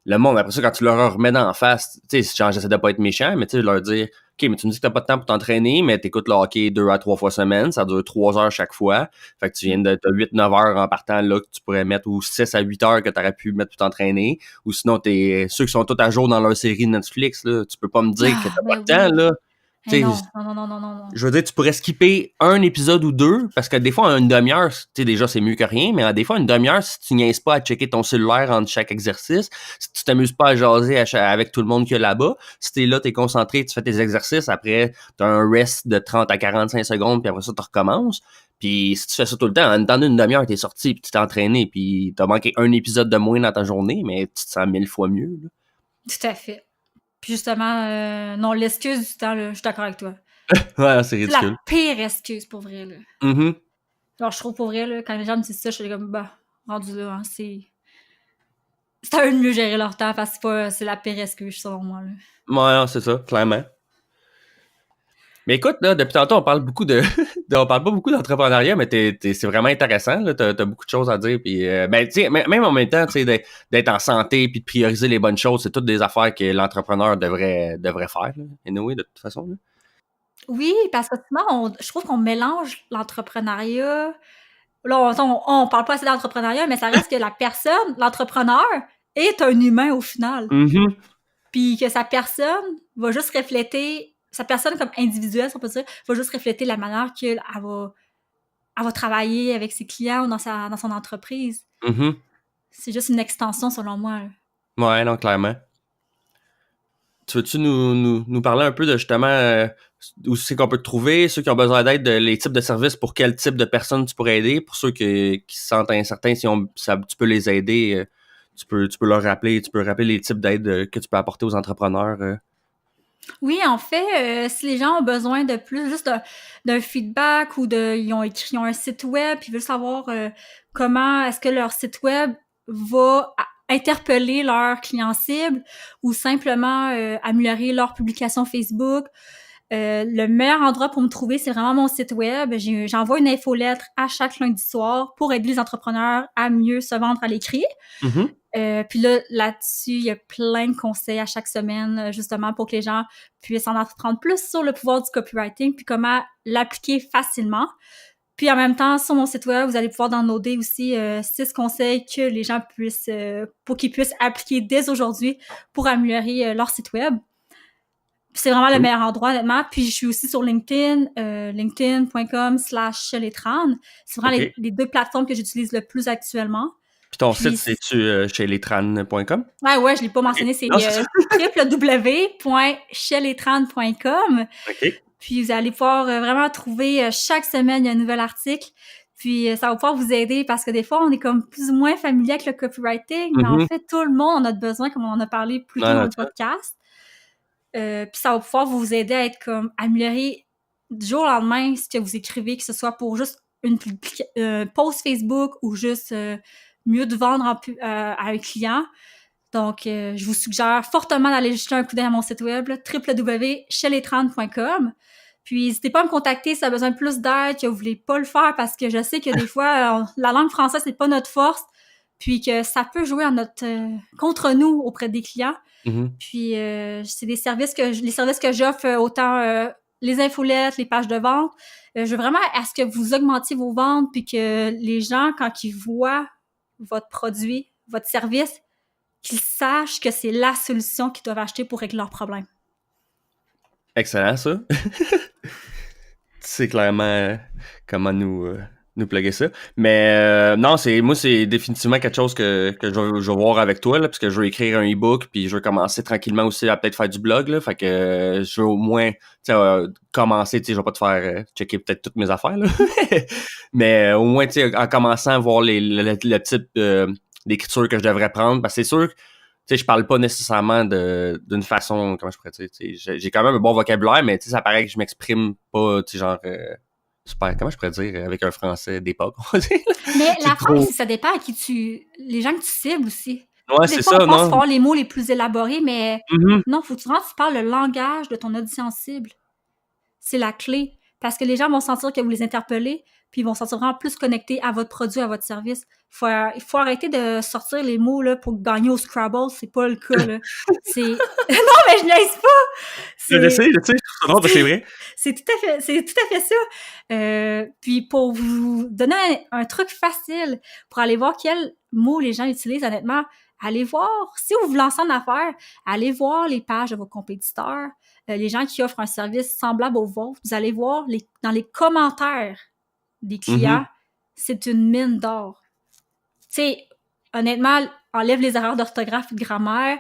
le monde, après ça, quand tu leur remets d'en face, tu sais, genre, j'essaie de pas être méchant, mais tu sais, leur dire, OK, mais tu me dis que t'as pas de temps pour t'entraîner, mais t'écoutes le hockey 2 à 3 fois semaine, ça dure 3 heures chaque fois. Fait que tu viens de, t'as 8-9 heures en partant là que tu pourrais mettre, ou 6 à 8 heures que t'aurais pu mettre pour t'entraîner. Ou sinon, ceux qui sont tous à jour dans leur série de Netflix, là, tu peux pas me dire que Ah, t'as pas ben de temps, oui. là. Eh Tu sais, non, non, non, non, non, non. je veux dire, tu pourrais skipper un épisode ou deux, parce que des fois, une demi-heure, tu sais, déjà, c'est mieux que rien, mais des fois, une demi-heure, si tu niaises pas à checker ton cellulaire entre chaque exercice, si tu t'amuses pas à jaser avec tout le monde qu'il y a là-bas, si t'es là, t'es concentré, tu fais tes exercices, après, t'as un rest de 30 à 45 secondes, puis après ça, tu recommences. Puis si tu fais ça tout le temps, en temps d'une demi-heure, t'es sorti, puis tu t'es entraîné, puis t'as manqué un épisode de moins dans ta journée, mais tu te sens 1000 fois mieux, là. Tout à fait. Puis justement, non, l'excuse du temps, là, je suis d'accord avec toi. Ouais, c'est C'est la ridicule. pire excuse, pour vrai, là. Mm-hmm. Alors, je trouve, pour vrai, là, quand les gens me disent ça, je suis comme, bah, rendu là, hein, c'est à eux de mieux gérer leur temps, parce que c'est la pire excuse, selon moi, là. Ouais, non, c'est ça, clairement. Mais écoute, là, depuis tantôt, on parle beaucoup on parle pas beaucoup d'entrepreneuriat, mais c'est vraiment intéressant, là. T'as beaucoup de choses à dire, puis ben, tu sais, même en même temps, tu sais, d'être en santé puis de prioriser les bonnes choses, c'est toutes des affaires que l'entrepreneur devrait faire, là. Anyway, de toute façon, là. Oui, parce que sinon, je trouve qu'on mélange l'entrepreneuriat. Là, on parle pas assez d'entrepreneuriat, mais ça reste que l'entrepreneur, est un humain au final. Mm-hmm. Puis que sa personne va juste refléter, sa personne comme individuelle, si on peut dire, va juste refléter la manière qu'elle va travailler avec ses clients ou dans son entreprise. Mm-hmm. C'est juste une extension, selon moi, là. Ouais, non, clairement. Tu veux-tu nous parler un peu de justement où c'est qu'on peut te trouver, ceux qui ont besoin d'aide, les types de services, pour quel type de personnes tu pourrais aider, pour ceux qui se sentent incertains, si tu peux les aider, tu peux leur rappeler, tu peux rappeler les types d'aide que tu peux apporter aux entrepreneurs. Oui, en fait, si les gens ont besoin de plus, juste d'un feedback ou ils ont un site web, puis ils veulent savoir comment est-ce que leur site web va interpeller leurs clients cibles ou simplement améliorer leur publication Facebook. Le meilleur endroit pour me trouver, c'est vraiment mon site web. J'envoie une infolettre à chaque lundi soir pour aider les entrepreneurs à mieux se vendre à l'écrit. Mm-hmm. Puis là-dessus, il y a plein de conseils à chaque semaine, justement, pour que les gens puissent en apprendre plus sur le pouvoir du copywriting, puis comment l'appliquer facilement. Puis en même temps, sur mon site web, vous allez pouvoir downloader aussi 6 conseils que les gens pour qu'ils puissent appliquer dès aujourd'hui pour améliorer leur site web. C'est vraiment le meilleur endroit, honnêtement. Puis je suis aussi sur LinkedIn, linkedin.com/Chelletran. C'est vraiment Okay. les 2 plateformes que j'utilise le plus actuellement. Puis ton site, c'est-tu chez letran.com? Ouais, je l'ai pas mentionné, c'est www.chelletran.com. OK. Puis vous allez pouvoir vraiment trouver chaque semaine il y a un nouvel article. Puis ça va pouvoir vous aider parce que des fois, on est comme plus ou moins familier avec le copywriting, mais en Mhm. fait, tout le monde en a besoin, comme on en a parlé plus tôt Ouais, dans le là-dessus. podcast. Puis ça va pouvoir vous aider à être comme amélioré du jour au lendemain ce que vous écrivez, que ce soit pour juste une post Facebook ou juste mieux de vendre à un client. Donc, je vous suggère fortement d'aller jeter un coup d'œil à mon site web, www.chelestran.com. Puis, n'hésitez pas à me contacter si vous avez besoin de plus d'aide, que vous voulez pas le faire, parce que je sais que des fois, la langue française, c'est pas notre force, puis que ça peut jouer contre nous auprès des clients. Mhm. Puis, c'est les services que j'offre, autant les infolettes, les pages de vente. Je veux vraiment à ce que vous augmentiez vos ventes, puis que les gens, quand ils voient votre produit, votre service, qu'ils sachent que c'est la solution qu'ils doivent acheter pour régler leurs problèmes. Excellent, ça. C'est clairement comment nous plugger ça. Mais non, moi, c'est définitivement quelque chose que je vais voir avec toi, là, parce que je veux écrire un e-book, puis je veux commencer tranquillement aussi à peut-être faire du blog, là. Fait que je veux au moins commencer, tu sais, je vais pas te faire checker peut-être toutes mes affaires, là. Mais au moins, tu sais, en commençant à voir le type d'écriture que je devrais prendre, parce que c'est sûr que tu sais, je parle pas nécessairement d'une façon, comment je pourrais dire, tu sais, j'ai quand même un bon vocabulaire, mais tu sais, ça paraît que je m'exprime pas, tu sais, genre, super, comment je pourrais dire, avec un français d'époque, on va dire. Mais C'est l'affaire, trop. c'est ça dépend à les gens que tu cibles aussi. Ouais, Des c'est fois, ça, on pense qu'il faut non? avoir les mots les plus élaborés, mais Mhm. non, faut que tu parles le langage de ton audience cible. C'est la clé. Parce que les gens vont sentir que vous les interpellez, puis ils vont se sentir vraiment plus connectés à votre produit, à votre service. Il faut arrêter de sortir les mots là, pour gagner au Scrabble. C'est pas le cas, là. C'est... non, mais je niaise pas! Je C'est... sais, je trouve ça drôle, mais c'est vrai. C'est tout à fait ça. Puis pour vous donner un truc facile pour aller voir quels mots les gens utilisent, honnêtement, allez voir, si vous vous lancez en affaires, allez voir les pages de vos compétiteurs, les gens qui offrent un service semblable au vôtre. Vous allez voir dans les commentaires des clients, Mhm. c'est une mine d'or. Tu sais, honnêtement, enlève les erreurs d'orthographe et de grammaire,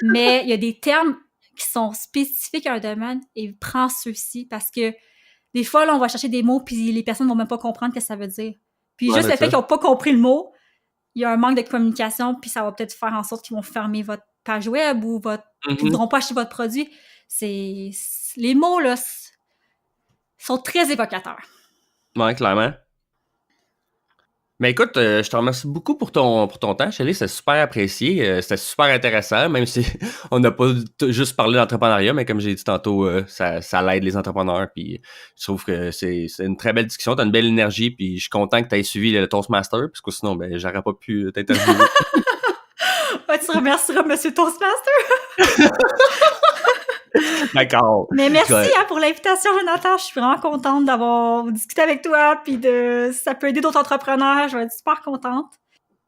mais il y a des termes qui sont spécifiques à un domaine et prends ceux-ci parce que des fois, là, on va chercher des mots puis les personnes vont même pas comprendre ce que ça veut dire. Puis Ouais, juste c'est le fait ça. qu'ils n'ont pas compris le mot, il y a un manque de communication puis ça va peut-être faire en sorte qu'ils vont fermer votre page web ou qu'ils Mhm. voudront pas acheter votre produit. Les mots, là, sont très évocateurs. Ouais, clairement. Mais écoute, je te remercie beaucoup pour ton temps, Shelley. C'est super apprécié. C'était super intéressant, même si on n'a pas juste parlé d'entrepreneuriat, mais comme j'ai dit tantôt, ça l'aide les entrepreneurs. Puis je trouve que c'est une très belle discussion. Tu as une belle énergie, puis je suis content que tu aies suivi le Toastmaster, parce que sinon, ben, j'aurais pas pu t'interviewer. Ouais, tu remercieras Monsieur Toastmaster. D'accord. Mais merci Ouais. pour l'invitation, Jonathan. Je suis vraiment contente d'avoir discuté avec toi. Puis si ça peut aider d'autres entrepreneurs, je vais être super contente.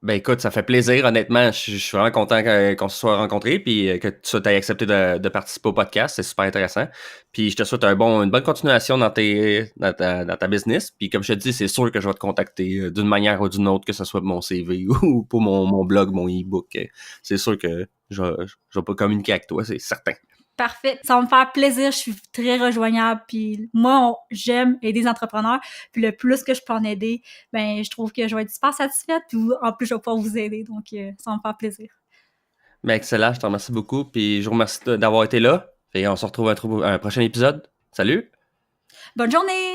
Ben écoute, ça fait plaisir, honnêtement. Je suis vraiment content qu'on se soit rencontrés, puis que tu aies accepté de participer au podcast. C'est super intéressant. Puis je te souhaite une bonne continuation dans ta business. Puis comme je te dis, c'est sûr que je vais te contacter d'une manière ou d'une autre, que ce soit pour mon CV ou pour mon blog, mon e-book. C'est sûr que je vais pas communiquer avec toi, c'est certain. Parfait. Ça va me faire plaisir. Je suis très rejoignable. Puis moi, j'aime aider les entrepreneurs. Puis le plus que je peux en aider, ben je trouve que je vais être super satisfaite. Puis en plus, je vais pouvoir vous aider. Donc, ça va me faire plaisir. Ben excellent, je te remercie beaucoup. Puis je vous remercie d'avoir été là. Et on se retrouve à un prochain épisode. Salut! Bonne journée!